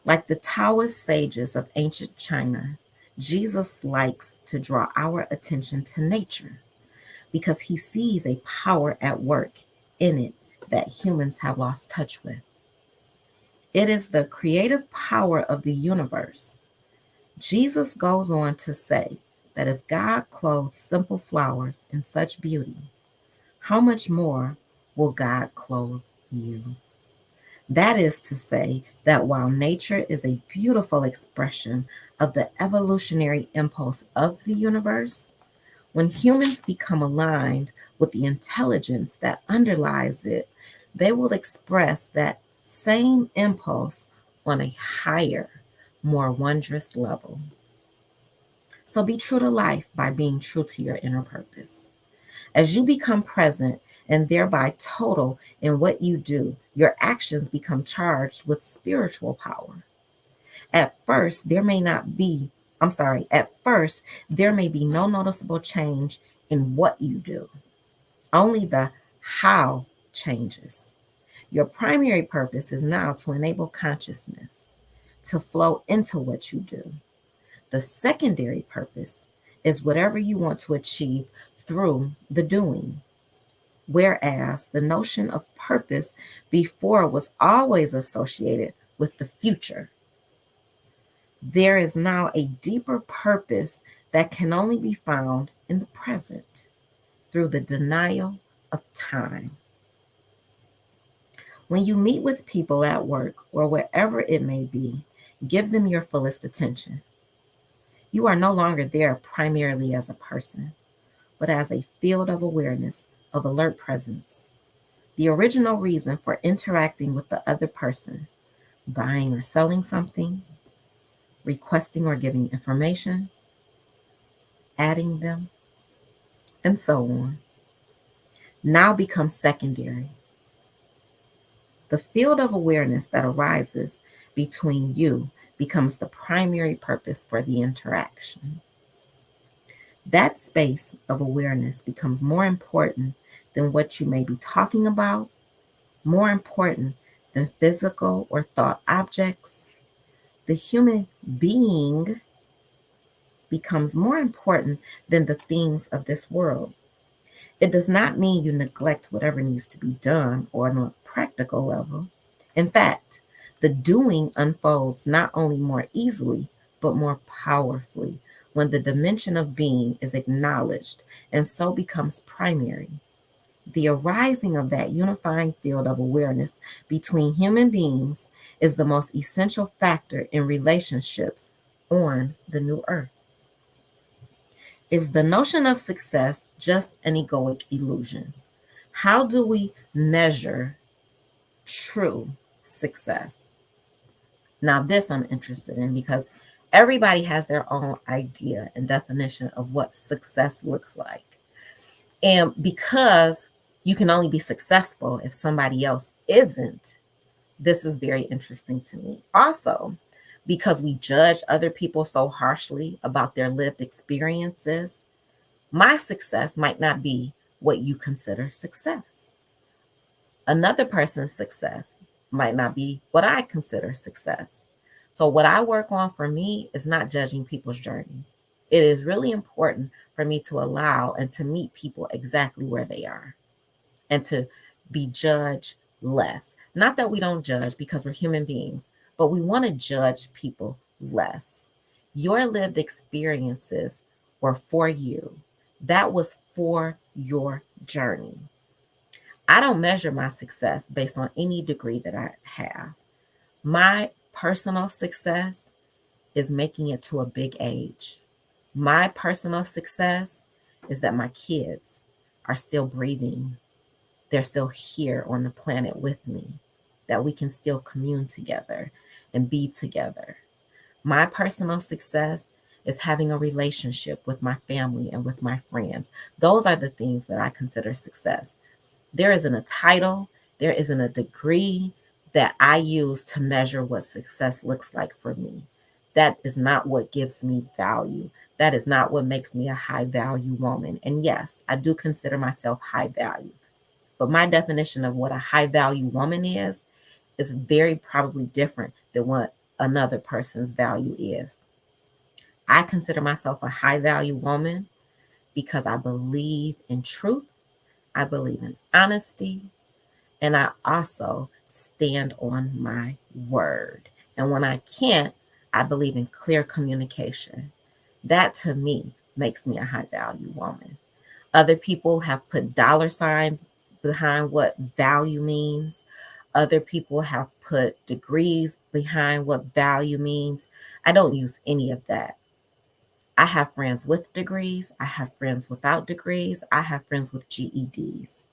Like the Taoist sages of ancient China, Jesus likes to draw our attention to nature because he sees a power at work in it that humans have lost touch with. It is the creative power of the universe. Jesus goes on to say that if God clothes simple flowers in such beauty, how much more will God clothe you? That is to say, that while nature is a beautiful expression of the evolutionary impulse of the universe, when humans become aligned with the intelligence that underlies it, they will express that same impulse on a higher, more wondrous level. So be true to life by being true to your inner purpose. As you become present and thereby total in what you do, your actions become charged with spiritual power. At first, there may not be, at first, there may be no noticeable change in what you do. Only the how changes. Your primary purpose is now to enable consciousness to flow into what you do. The secondary purpose is whatever you want to achieve through the doing. Whereas the notion of purpose before was always associated with the future, there is now a deeper purpose that can only be found in the present through the denial of time. When you meet with people at work or wherever it may be, give them your fullest attention. You are no longer there primarily as a person, but as a field of awareness, of alert presence. The original reason for interacting with the other person, buying or selling something, requesting or giving information, adding them, and so on, now becomes secondary. The field of awareness that arises between you becomes the primary purpose for the interaction. That space of awareness becomes more important than what you may be talking about, more important than physical or thought objects. The human being becomes more important than the things of this world. It does not mean you neglect whatever needs to be done or on a practical level. In fact, the doing unfolds not only more easily, but more powerfully when the dimension of being is acknowledged and so becomes primary. The arising of that unifying field of awareness between human beings is the most essential factor in relationships on the new earth. Is the notion of success just an egoic illusion? How do we measure true success? Now, this I'm interested in because everybody has their own idea and definition of what success looks like. And because you can only be successful if somebody else isn't, this is very interesting to me. Also, because we judge other people so harshly about their lived experiences, my success might not be what you consider success. Another person's success might not be what I consider success. So, what I work on for me is not judging people's journey. It is really important for me to allow and to meet people exactly where they are and to be judged less. Not that we don't judge because we're human beings, but we want to judge people less. Your lived experiences were for you, that was for your journey. I don't measure my success based on any degree that I have. My personal success is making it to a big age. My personal success is that my kids are still breathing. They're still here on the planet with me, that we can still commune together and be together. My personal success is having a relationship with my family and with my friends. Those are the things that I consider success. There isn't a title, there isn't a degree that I use to measure what success looks like for me. That is not what gives me value. That is not what makes me a high value woman. And yes, I do consider myself high value. But my definition of what a high value woman is very probably different than what another person's value is. I consider myself a high value woman because I believe in truth, I believe in honesty, and I also stand on my word. And when I can't, I believe in clear communication. That to me makes me a high value woman. Other people have put dollar signs behind what value means. Other people have put degrees behind what value means. I don't use any of that. I have friends with degrees. I have friends without degrees. I have friends with GEDs.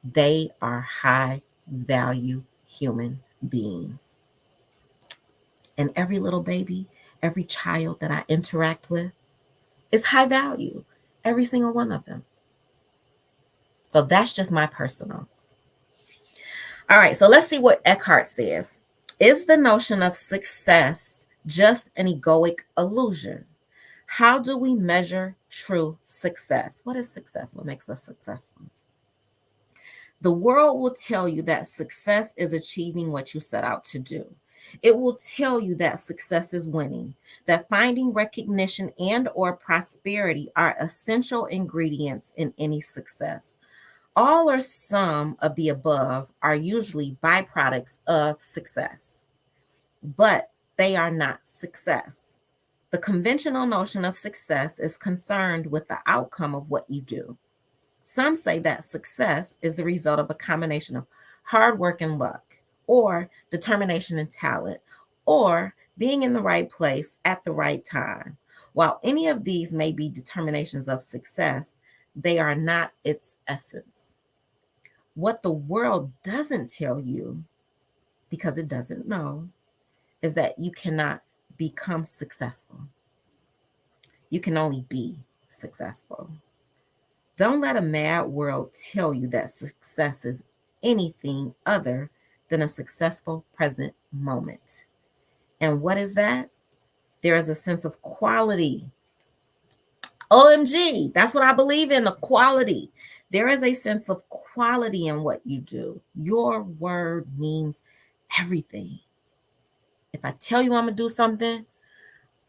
They are high value human beings. And every little baby, every child that I interact with is high value. Every single one of them. So that's just my personal. All right, so let's see what Eckhart says. Is the notion of success just an egoic illusion? How do we measure true success? What is success? What makes us successful? The world will tell you that success is achieving what you set out to do. It will tell you that success is winning, that finding recognition and or prosperity are essential ingredients in any success. All or some of the above are usually byproducts of success, but they are not success. The conventional notion of success is concerned with the outcome of what you do. Some say that success is the result of a combination of hard work and luck, or determination and talent, or being in the right place at the right time. While any of these may be determinations of success, they are not its essence. What the world doesn't tell you, because it doesn't know, is that you cannot become successful. You can only be successful. Don't let a mad world tell you that success is anything other than a successful present moment. And what is that? There is a sense of quality. OMG, that's what I believe in, the quality. There is a sense of quality in what you do. Your word means everything. If I tell you I'm going to do something,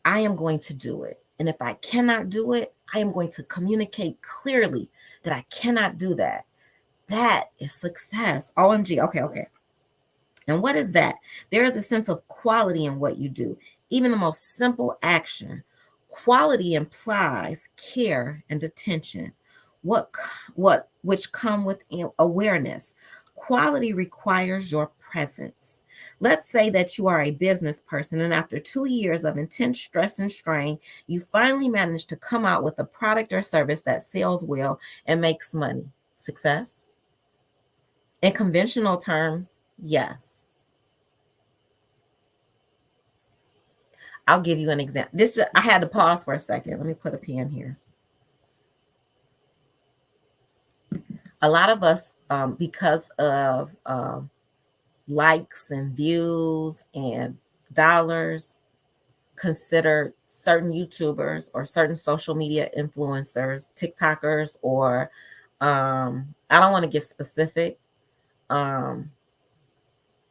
I am going to do it. And if I cannot do it, I am going to communicate clearly that I cannot do that. That is success. OMG. Okay. And what is that? There is a sense of quality in what you do, even the most simple action. Quality implies care and attention, which come with awareness. Quality requires your presence. Let's say that you are a business person, and after 2 years of intense stress and strain, you finally manage to come out with a product or service that sells well and makes money. Success? In conventional terms, yes. I'll give you an example. I had to pause for a second. Let me put a pin here. A lot of us, because of likes and views and dollars, consider certain YouTubers or certain social media influencers, TikTokers, or I don't want to get specific. Um,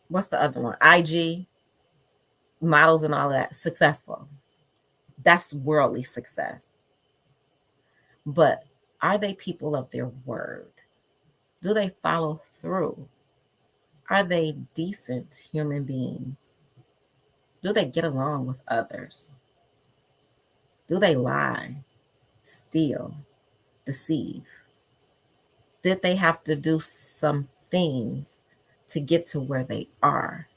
what's the other one? IG models and all that successful. That's worldly success. But are they people of their word? Do they follow through? Are they decent human beings? Do they get along with others? Do they lie, steal, deceive? Did they have to do some things to get to where they are?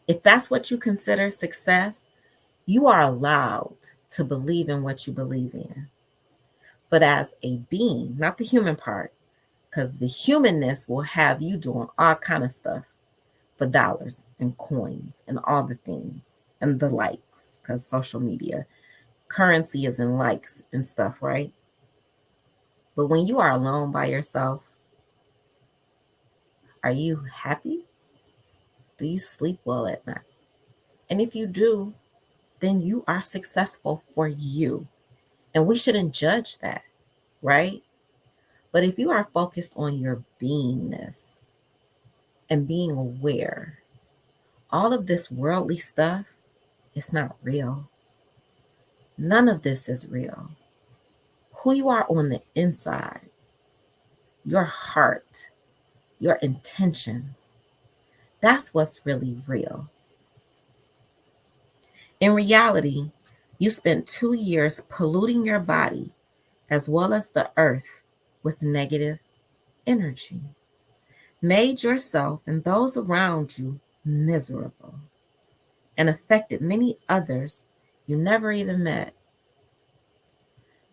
If that's what you consider success, you are allowed to believe in what you believe in. But as a being, not the human part, because the humanness will have you doing all kind of stuff for dollars and coins and all the things and the likes, because social media currency is in likes and stuff, right? But when you are alone by yourself, are you happy? Do you sleep well at night? And if you do, then you are successful for you. And we shouldn't judge that, right? But if you are focused on your beingness and being aware, all of this worldly stuff is not real. None of this is real. Who you are on the inside, your heart, your intentions, that's what's really real. In reality, you spent 2 years polluting your body as well as the earth with negative energy, made yourself and those around you miserable, and affected many others you never even met.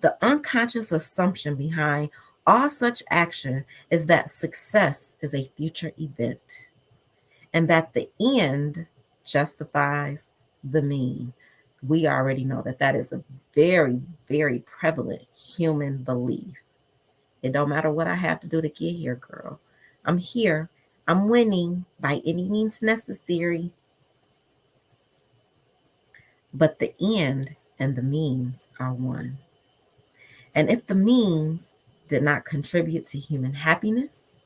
The unconscious assumption behind all such action is that success is a future event and that the end justifies the mean. We already know that that is a very, very prevalent human belief. It don't matter what I have to do to get here, girl. I'm here. I'm winning by any means necessary. But the end and the means are one. And if the means did not contribute to human happiness,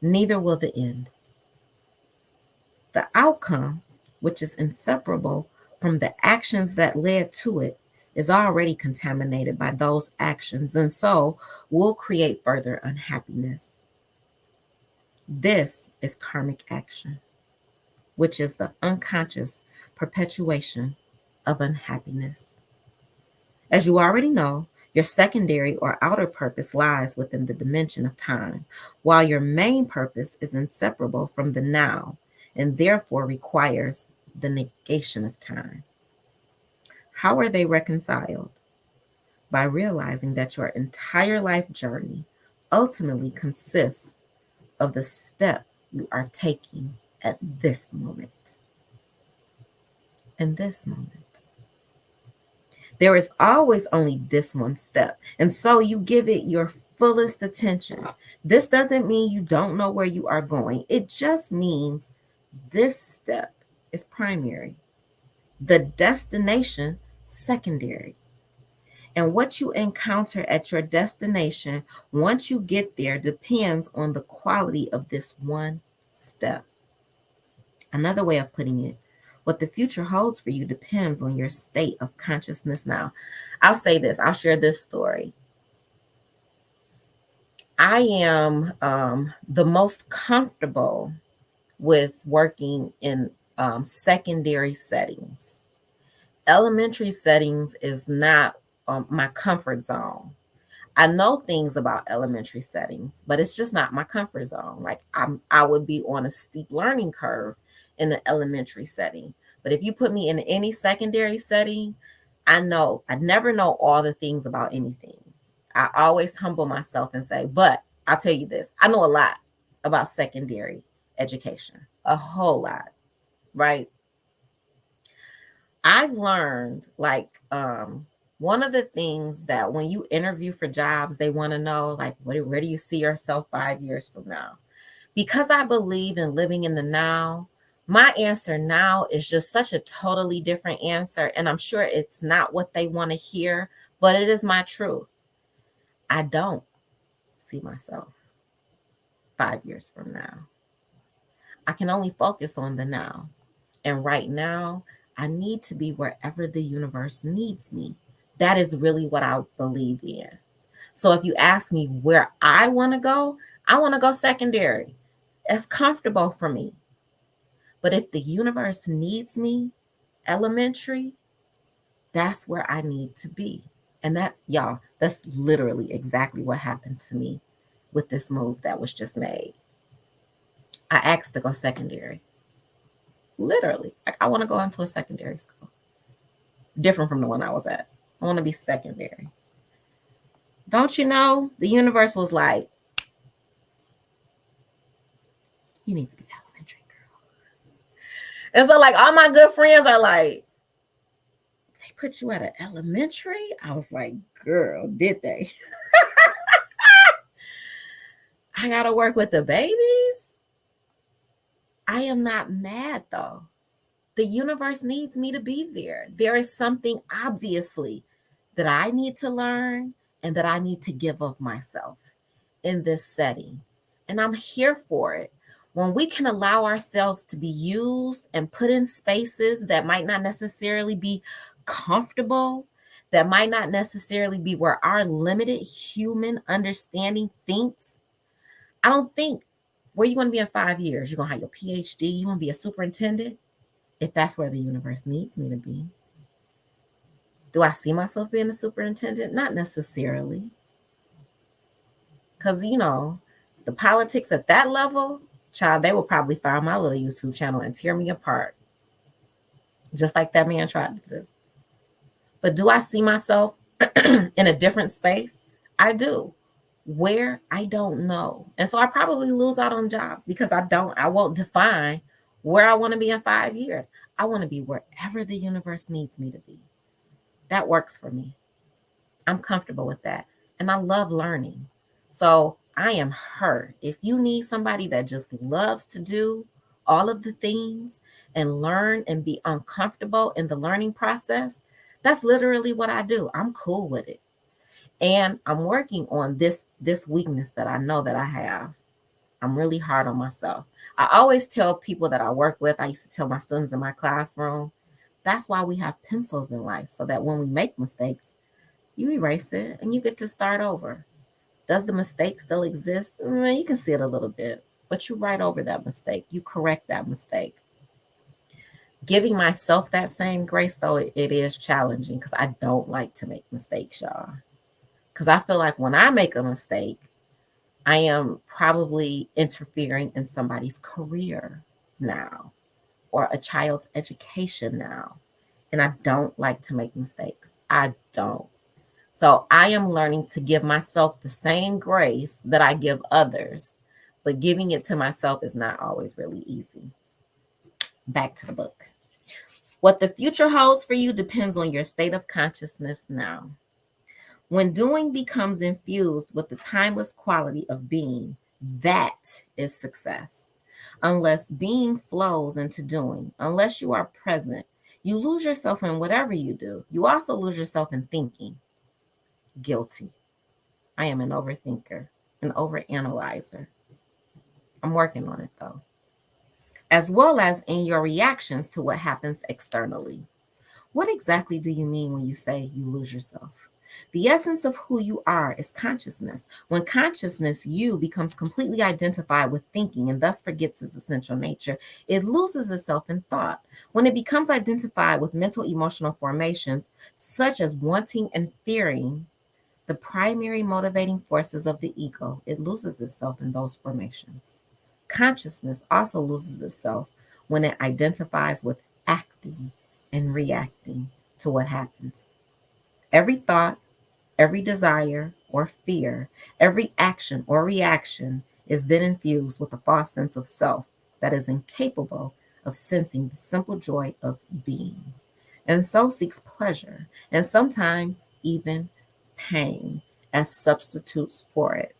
neither will the end. The outcome, which is inseparable from the actions that led to it, is already contaminated by those actions and so will create further unhappiness. This is karmic action, which is the unconscious perpetuation of unhappiness. As you already know, your secondary or outer purpose lies within the dimension of time, while your main purpose is inseparable from the now and therefore requires the negation of time. How are they reconciled? By realizing that your entire life journey ultimately consists of the step you are taking at this moment. In this moment. There is always only this one step. And so you give it your fullest attention. This doesn't mean you don't know where you are going. It just means this step is primary, the destination secondary. And what you encounter at your destination once you get there depends on the quality of this one step. Another way of putting it, what the future holds for you depends on your state of consciousness now. I'll say this, I'll share this story. I am the most comfortable with working in secondary settings. Elementary settings is not my comfort zone. I know things about elementary settings, but it's just not my comfort zone. Like I would be on a steep learning curve in the elementary setting. But if you put me in any secondary setting, I never know all the things about anything. I always humble myself and say, but I'll tell you this, I know a lot. about secondary education, a whole lot, right? I've learned like one of the things that when you interview for jobs, they want to know like where do you see yourself 5 years from now? Because I believe in living in the now, my answer now is just such a totally different answer. And I'm sure it's not what they want to hear, but it is my truth. I don't see myself 5 years from now. I can only focus on the now. And right now, I need to be wherever the universe needs me. That is really what I believe in. So if you ask me where I want to go, I want to go secondary. It's comfortable for me. But if the universe needs me, elementary, that's where I need to be. And that, y'all, that's literally exactly what happened to me with this move that was just made. I asked to go secondary. Literally. Like, I want to go into a secondary school, different from the one I was at. I want to be secondary. Don't you know? The universe was like, you need to be elementary, girl. And so, like, all my good friends are like, they put you at an elementary? I was like, girl, did they? I got to work with the babies? I am not mad though. The universe needs me to be there. There is something obviously that I need to learn and that I need to give of myself in this setting. And I'm here for it. When we can allow ourselves to be used and put in spaces that might not necessarily be comfortable, that might not necessarily be where our limited human understanding thinks. I don't think where you want to be in 5 years. You're going to have your PhD. You want to be a superintendent if that's where the universe needs me to be. Do I see myself being a superintendent? Not necessarily. Because, the politics at that level, child, they will probably find my little YouTube channel and tear me apart. Just like that man tried to do. But do I see myself in a different space? I do. Where? I don't know. And so I probably lose out on jobs because I won't define where I want to be in 5 years. I want to be wherever the universe needs me to be. That works for me. I'm comfortable with that. And I love learning. So I am her. If you need somebody that just loves to do all of the things and learn and be uncomfortable in the learning process, that's literally what I do. I'm cool with it. And I'm working on this weakness that I know that I have. I'm really hard on myself. I always tell people that I work with, I used to tell my students in my classroom, that's why we have pencils in life, so that when we make mistakes, you erase it and you get to start over. Does the mistake still exist? You can see it a little bit, but you write over that mistake. You correct that mistake. Giving myself that same grace, though, it is challenging because I don't like to make mistakes, y'all. Because I feel like when I make a mistake, I am probably interfering in somebody's career now or a child's education now. And I don't like to make mistakes. I don't. So I am learning to give myself the same grace that I give others, but giving it to myself is not always really easy. Back to the book. What the future holds for you depends on your state of consciousness now. When doing becomes infused with the timeless quality of being, that is success. Unless being flows into doing, unless you are present, you lose yourself in whatever you do. You also lose yourself in thinking. Guilty. I am an overthinker, an overanalyzer. I'm working on it though. As well as in your reactions to what happens externally. What exactly do you mean when you say you lose yourself? The essence of who you are is consciousness. When consciousness, you, becomes completely identified with thinking and thus forgets its essential nature, it loses itself in thought. When it becomes identified with mental emotional formations, such as wanting and fearing, the primary motivating forces of the ego, it loses itself in those formations. Consciousness also loses itself when it identifies with acting and reacting to what happens. Every thought, every desire or fear, every action or reaction is then infused with a false sense of self that is incapable of sensing the simple joy of being, and so seeks pleasure and sometimes even pain as substitutes for it.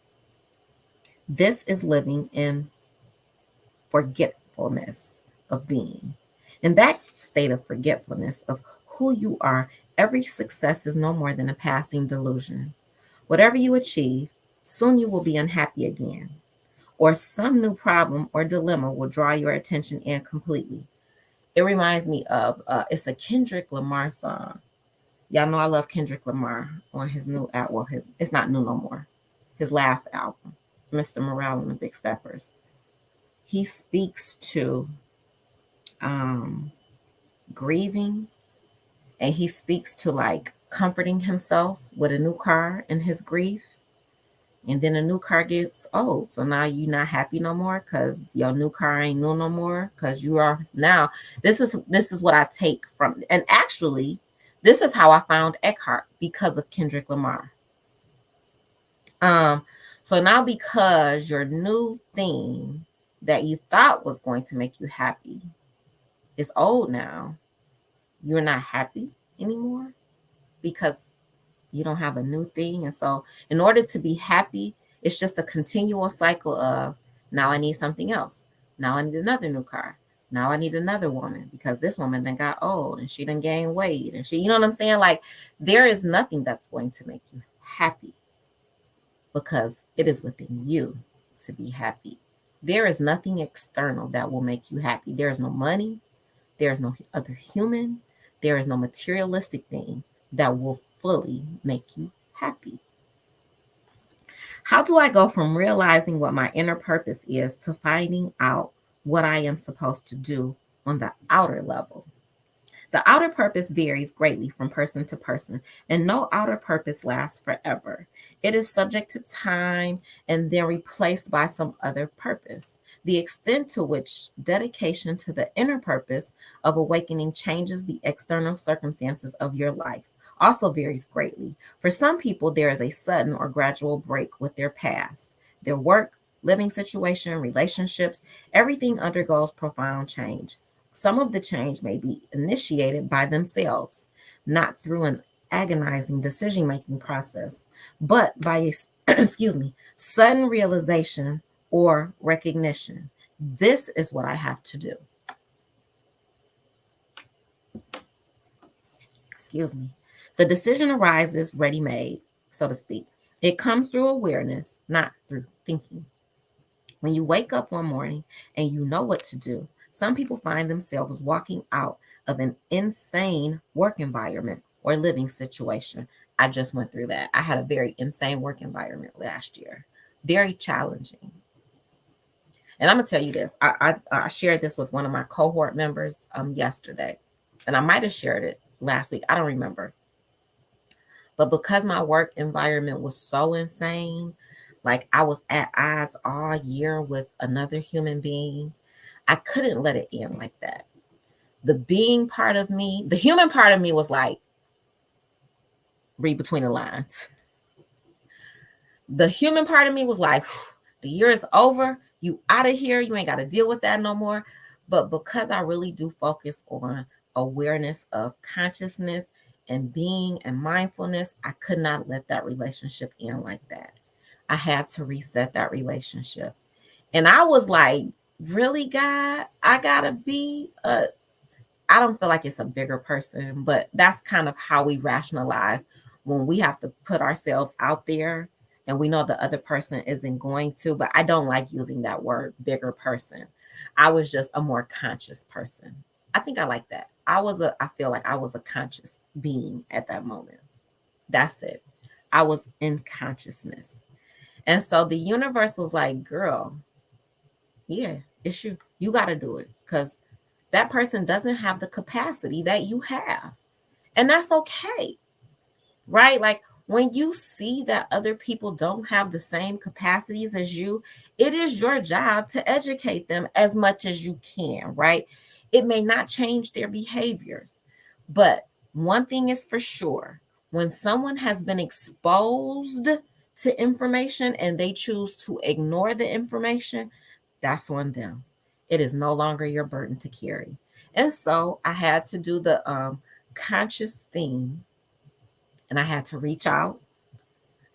This is living in forgetfulness of being. In that state of forgetfulness of who you are, every success is no more than a passing delusion. Whatever you achieve, soon you will be unhappy again, or some new problem or dilemma will draw your attention in completely. It reminds me of it's a Kendrick Lamar song. Y'all know I love Kendrick Lamar on his new album. Well, his it's not new no more. His last album, Mr. Morale and the Big Steppers. He speaks to um, grieving, and he speaks to like comforting himself with a new car in his grief. And then a new car gets old, so now you're not happy no more because your new car ain't new no more, because you are now. This is what I take from, and actually this is how I found Eckhart, because of Kendrick Lamar. um so now, because your new thing that you thought was going to make you happy is old now, you're not happy anymore because you don't have a new thing. And so in order to be happy, it's just a continual cycle of, now I need something else, now I need another new car, now I need another woman because this woman then got old and she done gained weight, and she, you know what I'm saying? Like, there is nothing that's going to make you happy, because it is within you to be happy. There is nothing external that will make you happy. There is no money, there is no other human, there is no materialistic thing that will fully make you happy. How do I go from realizing what my inner purpose is to finding out what I am supposed to do on the outer level? The outer purpose varies greatly from person to person, and no outer purpose lasts forever. It is subject to time and then replaced by some other purpose. The extent to which dedication to the inner purpose of awakening changes the external circumstances of your life also varies greatly. For some people, there is a sudden or gradual break with their past, their work, living situation, relationships. Everything undergoes profound change. Some of the change may be initiated by themselves, not through an agonizing decision making process, but by a excuse me, sudden realization or recognition. This is what I have to do. Excuse me. The decision arises ready made, so to speak. It comes through awareness, not through thinking. When you wake up one morning and you know what to do, some people find themselves walking out of an insane work environment or living situation. I just went through that. I had a very insane work environment last year, very challenging. And I'm gonna tell you this. I shared this with one of my cohort members yesterday, and I might have shared it last week. I don't remember. But because my work environment was so insane, like I was at odds all year with another human being, I couldn't let it end like that. The being part of me, the human part of me was like, read between the lines. The human part of me was like, the year is over. You out of here. You ain't got to deal with that no more. But because I really do focus on awareness of consciousness and being and mindfulness, I could not let that relationship end like that. I had to reset that relationship. And I was like, really, God, I gotta be a, I don't feel like it's a bigger person, but that's kind of how we rationalize when we have to put ourselves out there and we know the other person isn't going to. But I don't like using that word, bigger person. I was just a more conscious person. I think I like that. I feel like I was a conscious being at that moment. That's it. I was in consciousness. And so the universe was like, girl, yeah, it's you. You got to do it, because that person doesn't have the capacity that you have. And that's okay, right? Like, when you see that other people don't have the same capacities as you, it is your job to educate them as much as you can, right? It may not change their behaviors, but one thing is for sure: when someone has been exposed to information and they choose to ignore the information, that's on them. It is no longer your burden to carry. And so I had to do the conscious thing, and I had to reach out.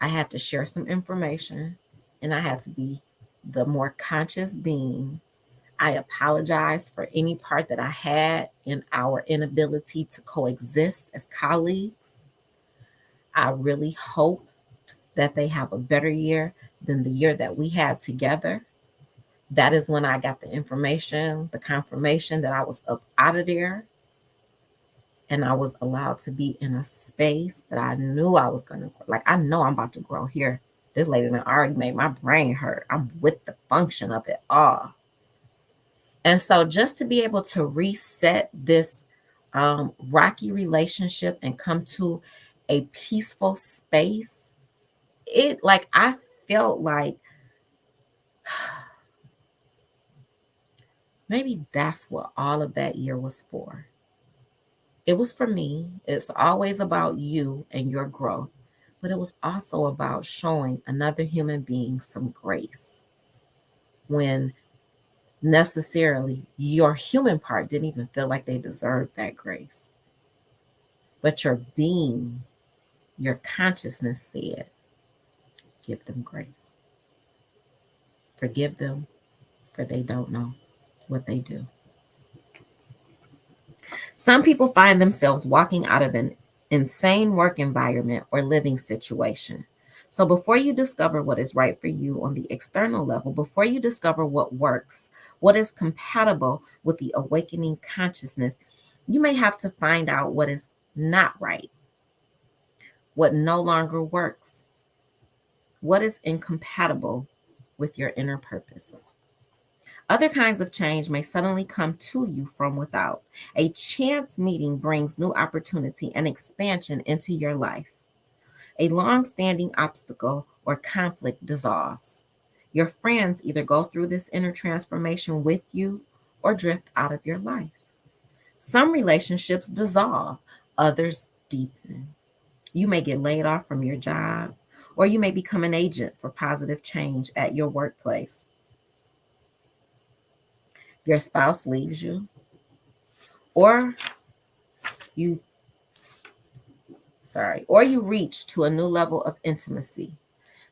I had to share some information, and I had to be the more conscious being. I apologized for any part that I had in our inability to coexist as colleagues. I really hope that they have a better year than the year that we had together. That is when I got the information, the confirmation that I was up out of there, and I was allowed to be in a space that I knew I was going to, like, I know I'm about to grow here. This lady done already made my brain hurt. I'm with the function of it all. And so just to be able to reset this rocky relationship and come to a peaceful space, I felt like maybe that's what all of that year was for. It was for me. It's always about you and your growth, but it was also about showing another human being some grace when necessarily your human part didn't even feel like they deserved that grace. But your being, your consciousness said, give them grace. Forgive them, for they don't know what they do. Some people find themselves walking out of an insane work environment or living situation. So before you discover what is right for you on the external level, before you discover what works, what is compatible with the awakening consciousness, you may have to find out what is not right, what no longer works, what is incompatible with your inner purpose. Other kinds of change may suddenly come to you from without. A chance meeting brings new opportunity and expansion into your life. A long-standing obstacle or conflict dissolves. Your friends either go through this inner transformation with you or drift out of your life. Some relationships dissolve, others deepen. You may get laid off from your job, or you may become an agent for positive change at your workplace. Your spouse leaves you, or you you reach to a new level of intimacy.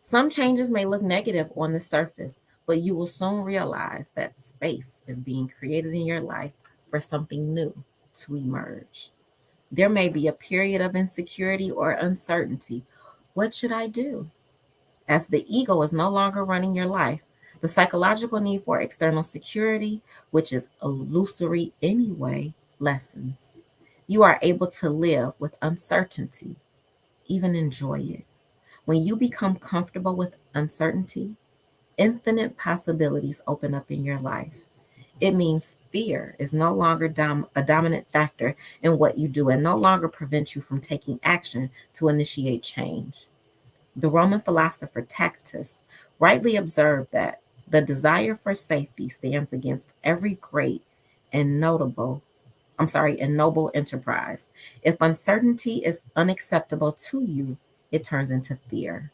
Some changes may look negative on the surface, but you will soon realize that space is being created in your life for something new to emerge. There may be a period of insecurity or uncertainty. What should I do? As the ego is no longer running your life, the psychological need for external security, which is illusory anyway, lessens. You are able to live with uncertainty, even enjoy it. When you become comfortable with uncertainty, infinite possibilities open up in your life. It means fear is no longer a dominant factor in what you do and no longer prevents you from taking action to initiate change. The Roman philosopher Tacitus rightly observed that the desire for safety stands against every great and and noble enterprise. If uncertainty is unacceptable to you, it turns into fear.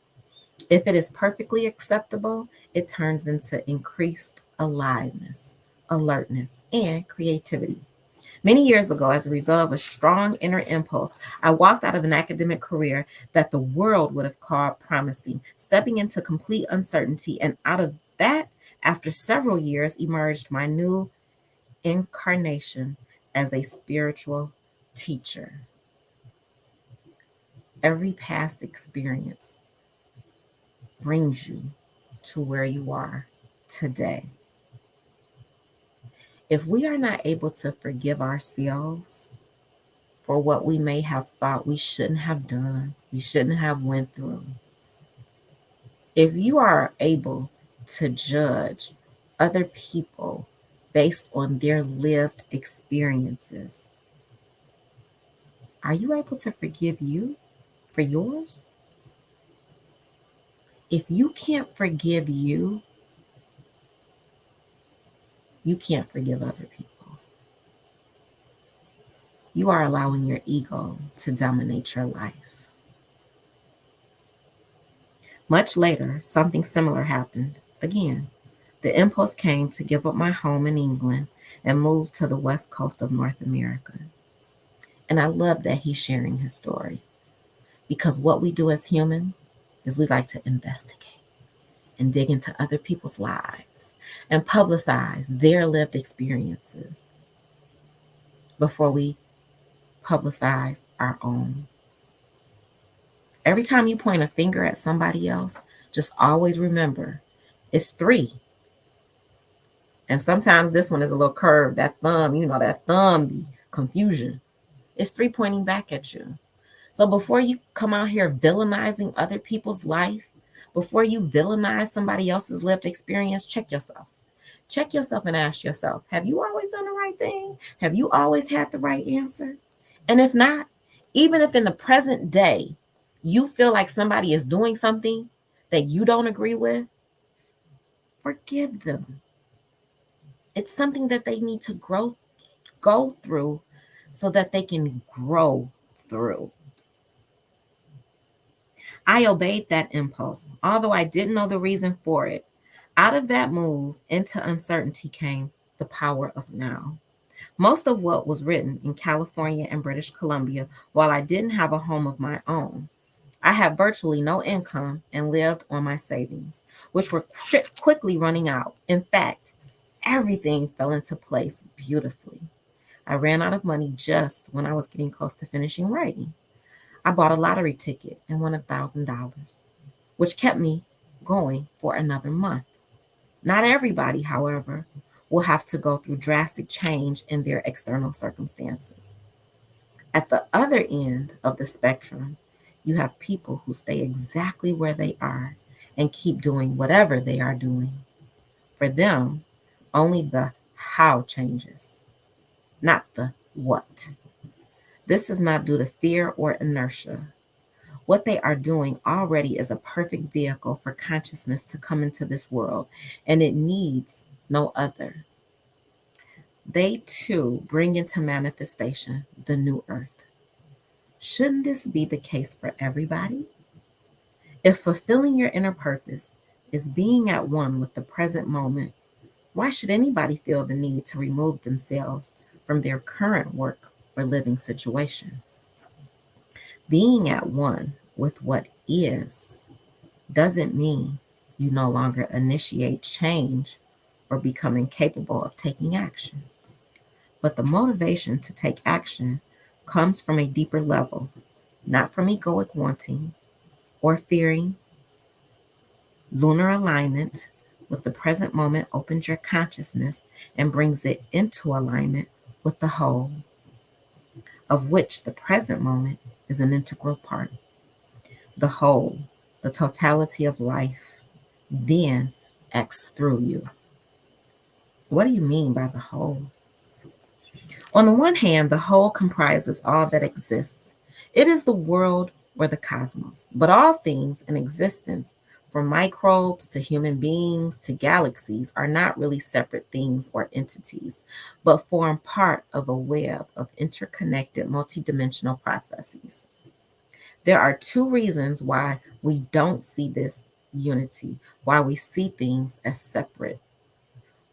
If it is perfectly acceptable, it turns into increased aliveness, alertness, and creativity. Many years ago, as a result of a strong inner impulse, I walked out of an academic career that the world would have called promising, stepping into complete uncertainty. And out of that, after several years, emerged my new incarnation as a spiritual teacher. Every past experience brings you to where you are today. If we are not able to forgive ourselves for what we may have thought we shouldn't have done, we shouldn't have went through, if you are able to judge other people based on their lived experiences, are you able to forgive you for yours? If you can't forgive you, you can't forgive other people. You are allowing your ego to dominate your life. Much later, something similar happened. Again, the impulse came to give up my home in England and move to the west coast of North America. And I love that he's sharing his story because what we do as humans is we like to investigate and dig into other people's lives and publicize their lived experiences before we publicize our own. Every time you point a finger at somebody else, just always remember it's three. And sometimes this one is a little curved. That thumb, that thumb confusion. It's three pointing back at you. So before you come out here villainizing other people's life, before you villainize somebody else's lived experience, check yourself. Check yourself and ask yourself, have you always done the right thing? Have you always had the right answer? And if not, even if in the present day you feel like somebody is doing something that you don't agree with, forgive them. It's something that they need to go through so that they can grow through. I obeyed that impulse, although I didn't know the reason for it. Out of that move into uncertainty came the power of now. Most of what was written in California and British Columbia while I didn't have a home of my own. I had virtually no income and lived on my savings, which were quickly running out. In fact, everything fell into place beautifully. I ran out of money just when I was getting close to finishing writing. I bought a lottery ticket and won $1,000, which kept me going for another month. Not everybody, however, will have to go through drastic change in their external circumstances. At the other end of the spectrum, you have people who stay exactly where they are and keep doing whatever they are doing. For them, only the how changes, not the what. This is not due to fear or inertia. What they are doing already is a perfect vehicle for consciousness to come into this world, and it needs no other. They too bring into manifestation the new earth. Shouldn't this be the case for everybody? If fulfilling your inner purpose is being at one with the present moment, why should anybody feel the need to remove themselves from their current work or living situation? Being at one with what is doesn't mean you no longer initiate change or become incapable of taking action. But the motivation to take action comes from a deeper level, not from egoic wanting or fearing. Lunar alignment with the present moment opens your consciousness and brings it into alignment with the whole, of which the present moment is an integral part. The whole, the totality of life, then acts through you. What do you mean by the whole? On the one hand, the whole comprises all that exists. It is the world or the cosmos, but all things in existence, from microbes to human beings to galaxies, are not really separate things or entities, but form part of a web of interconnected multidimensional processes. There are two reasons why we don't see this unity, why we see things as separate.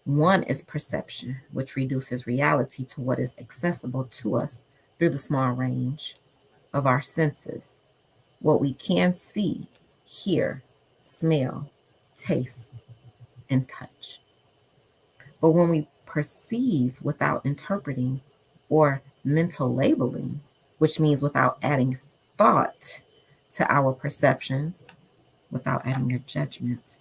One is perception, which reduces reality to what is accessible to us through the small range of our senses, what we can see, hear, smell, taste, and touch. But when we perceive without interpreting or mental labeling, which means without adding thought to our perceptions, without adding your judgment,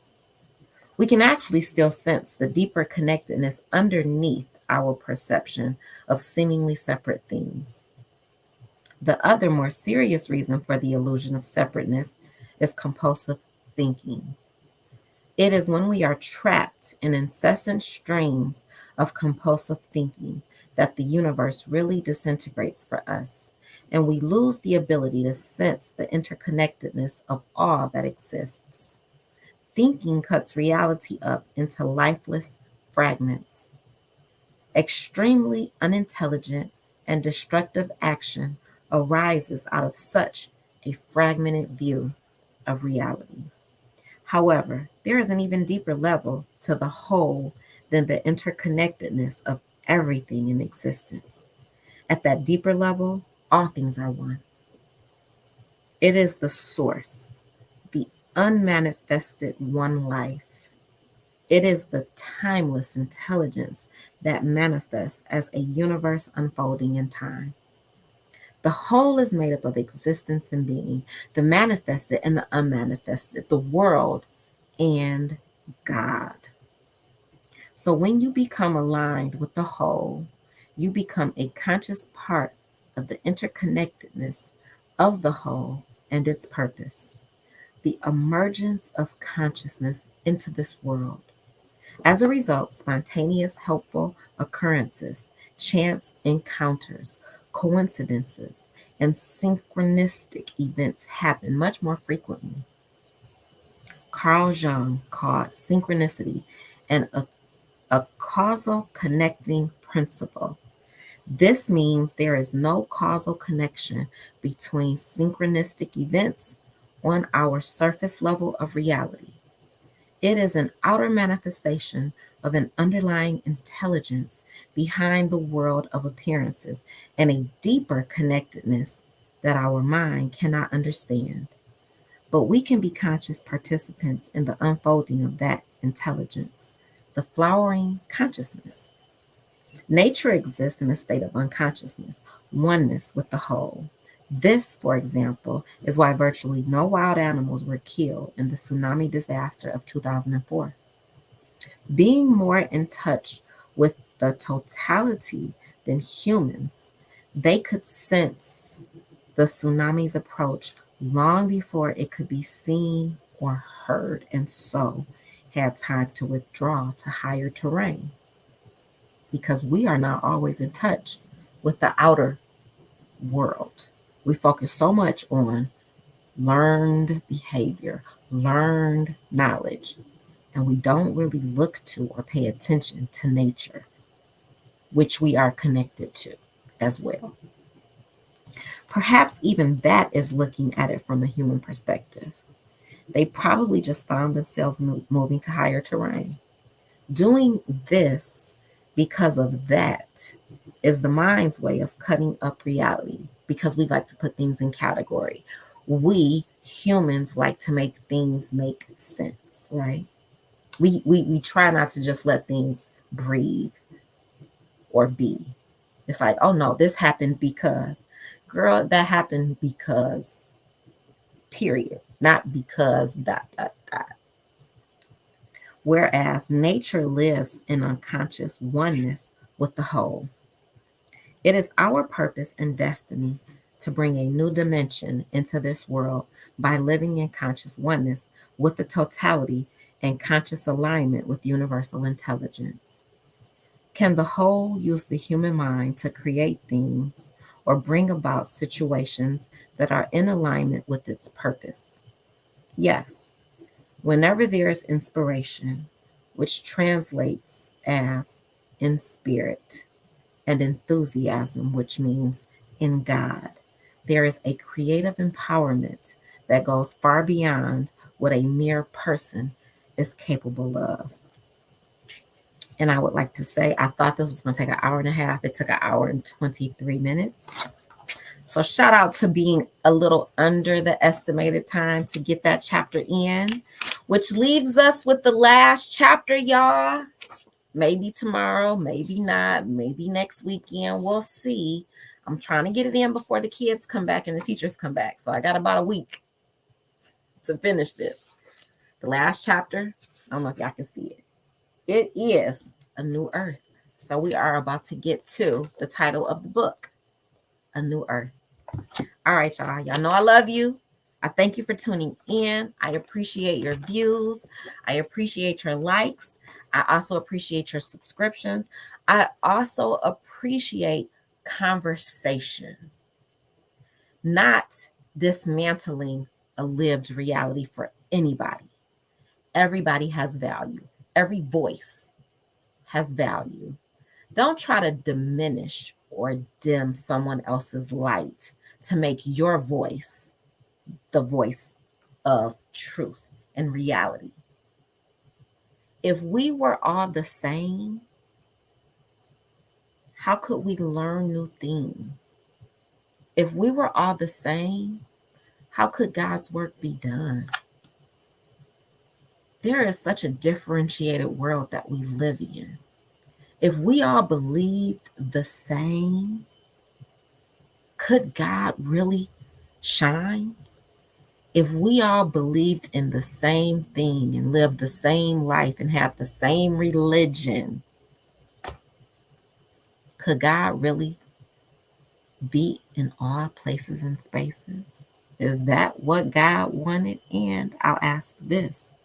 we can actually still sense the deeper connectedness underneath our perception of seemingly separate things. The other more serious reason for the illusion of separateness is compulsive thinking. It is when we are trapped in incessant streams of compulsive thinking that the universe really disintegrates for us, and we lose the ability to sense the interconnectedness of all that exists. Thinking cuts reality up into lifeless fragments. Extremely unintelligent and destructive action arises out of such a fragmented view of reality. However, there is an even deeper level to the whole than the interconnectedness of everything in existence. At that deeper level, all things are one. It is the source, the unmanifested one life. It is the timeless intelligence that manifests as a universe unfolding in time. The whole is made up of existence and being, the manifested and the unmanifested, the world and God. So when you become aligned with the whole, you become a conscious part of the interconnectedness of the whole and its purpose, the emergence of consciousness into this world. As a result, spontaneous, helpful occurrences, chance encounters, coincidences, and synchronistic events happen much more frequently. Carl Jung called synchronicity an a causal connecting principle. This means there is no causal connection between synchronistic events on our surface level of reality. It is an outer manifestation of an underlying intelligence behind the world of appearances and a deeper connectedness that our mind cannot understand. But we can be conscious participants in the unfolding of that intelligence, the flowering consciousness. Nature exists in a state of unconsciousness, oneness with the whole. This, for example, is why virtually no wild animals were killed in the tsunami disaster of 2004. Being more in touch with the totality than humans, they could sense the tsunami's approach long before it could be seen or heard, and so had time to withdraw to higher terrain because we are not always in touch with the outer world. We focus so much on learned behavior, learned knowledge, and we don't really look to or pay attention to nature, which we are connected to as well. Perhaps even that is looking at it from a human perspective. They probably just found themselves moving to higher terrain. Doing this because of that is the mind's way of cutting up reality because we like to put things in category. We humans like to make things make sense, right? We try not to just let things breathe or be. It's like, oh no, this happened because, girl, that happened because, period, not because dot dot dot. Whereas nature lives in unconscious oneness with the whole. It is our purpose and destiny to bring a new dimension into this world by living in conscious oneness with the totality and conscious alignment with universal intelligence. Can the whole use the human mind to create things or bring about situations that are in alignment with its purpose? Yes. Whenever there is inspiration, which translates as in spirit, and enthusiasm, which means in God, there is a creative empowerment that goes far beyond what a mere person is capable of. And I would like to say, I thought this was going to take an hour and a half. It took an hour and 23 minutes. So shout out to being a little under the estimated time to get that chapter in, which leaves us with the last chapter, y'all. Maybe tomorrow, maybe not, maybe next weekend. We'll see. I'm trying to get it in before the kids come back and the teachers come back. So I got about a week to finish this. The last chapter, I don't know if y'all can see it. It is A New Earth. So we are about to get to the title of the book, A New Earth. All right, y'all. Y'all know I love you. I thank you for tuning in. I appreciate your views. I appreciate your likes. I also appreciate your subscriptions. I also appreciate conversation, not dismantling a lived reality for anybody. Everybody has value. Every voice has value. Don't try to diminish or dim someone else's light to make your voice the voice of truth. and reality. If we were all the same, how could we learn new things? If we were all the same, how could God's work be done? There is such a differentiated world that we live in. If we all believed the same, could God really shine? If we all believed in the same thing and lived the same life and had the same religion, could God really be in all places and spaces? Is that what God wanted? And I'll ask this: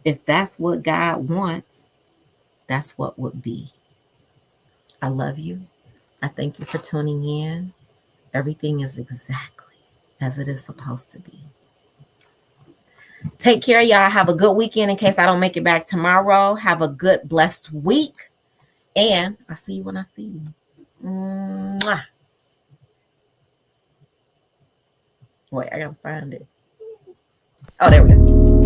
if that's what God wants, that's what would be. I love you. I thank you for tuning in. Everything is exactly as it is supposed to be. Take care, y'all. Have a good weekend in case I don't make it back tomorrow. Have a good, blessed week. And I'll see you when I see you. Mwah. Wait, I gotta find it. Oh, there we go.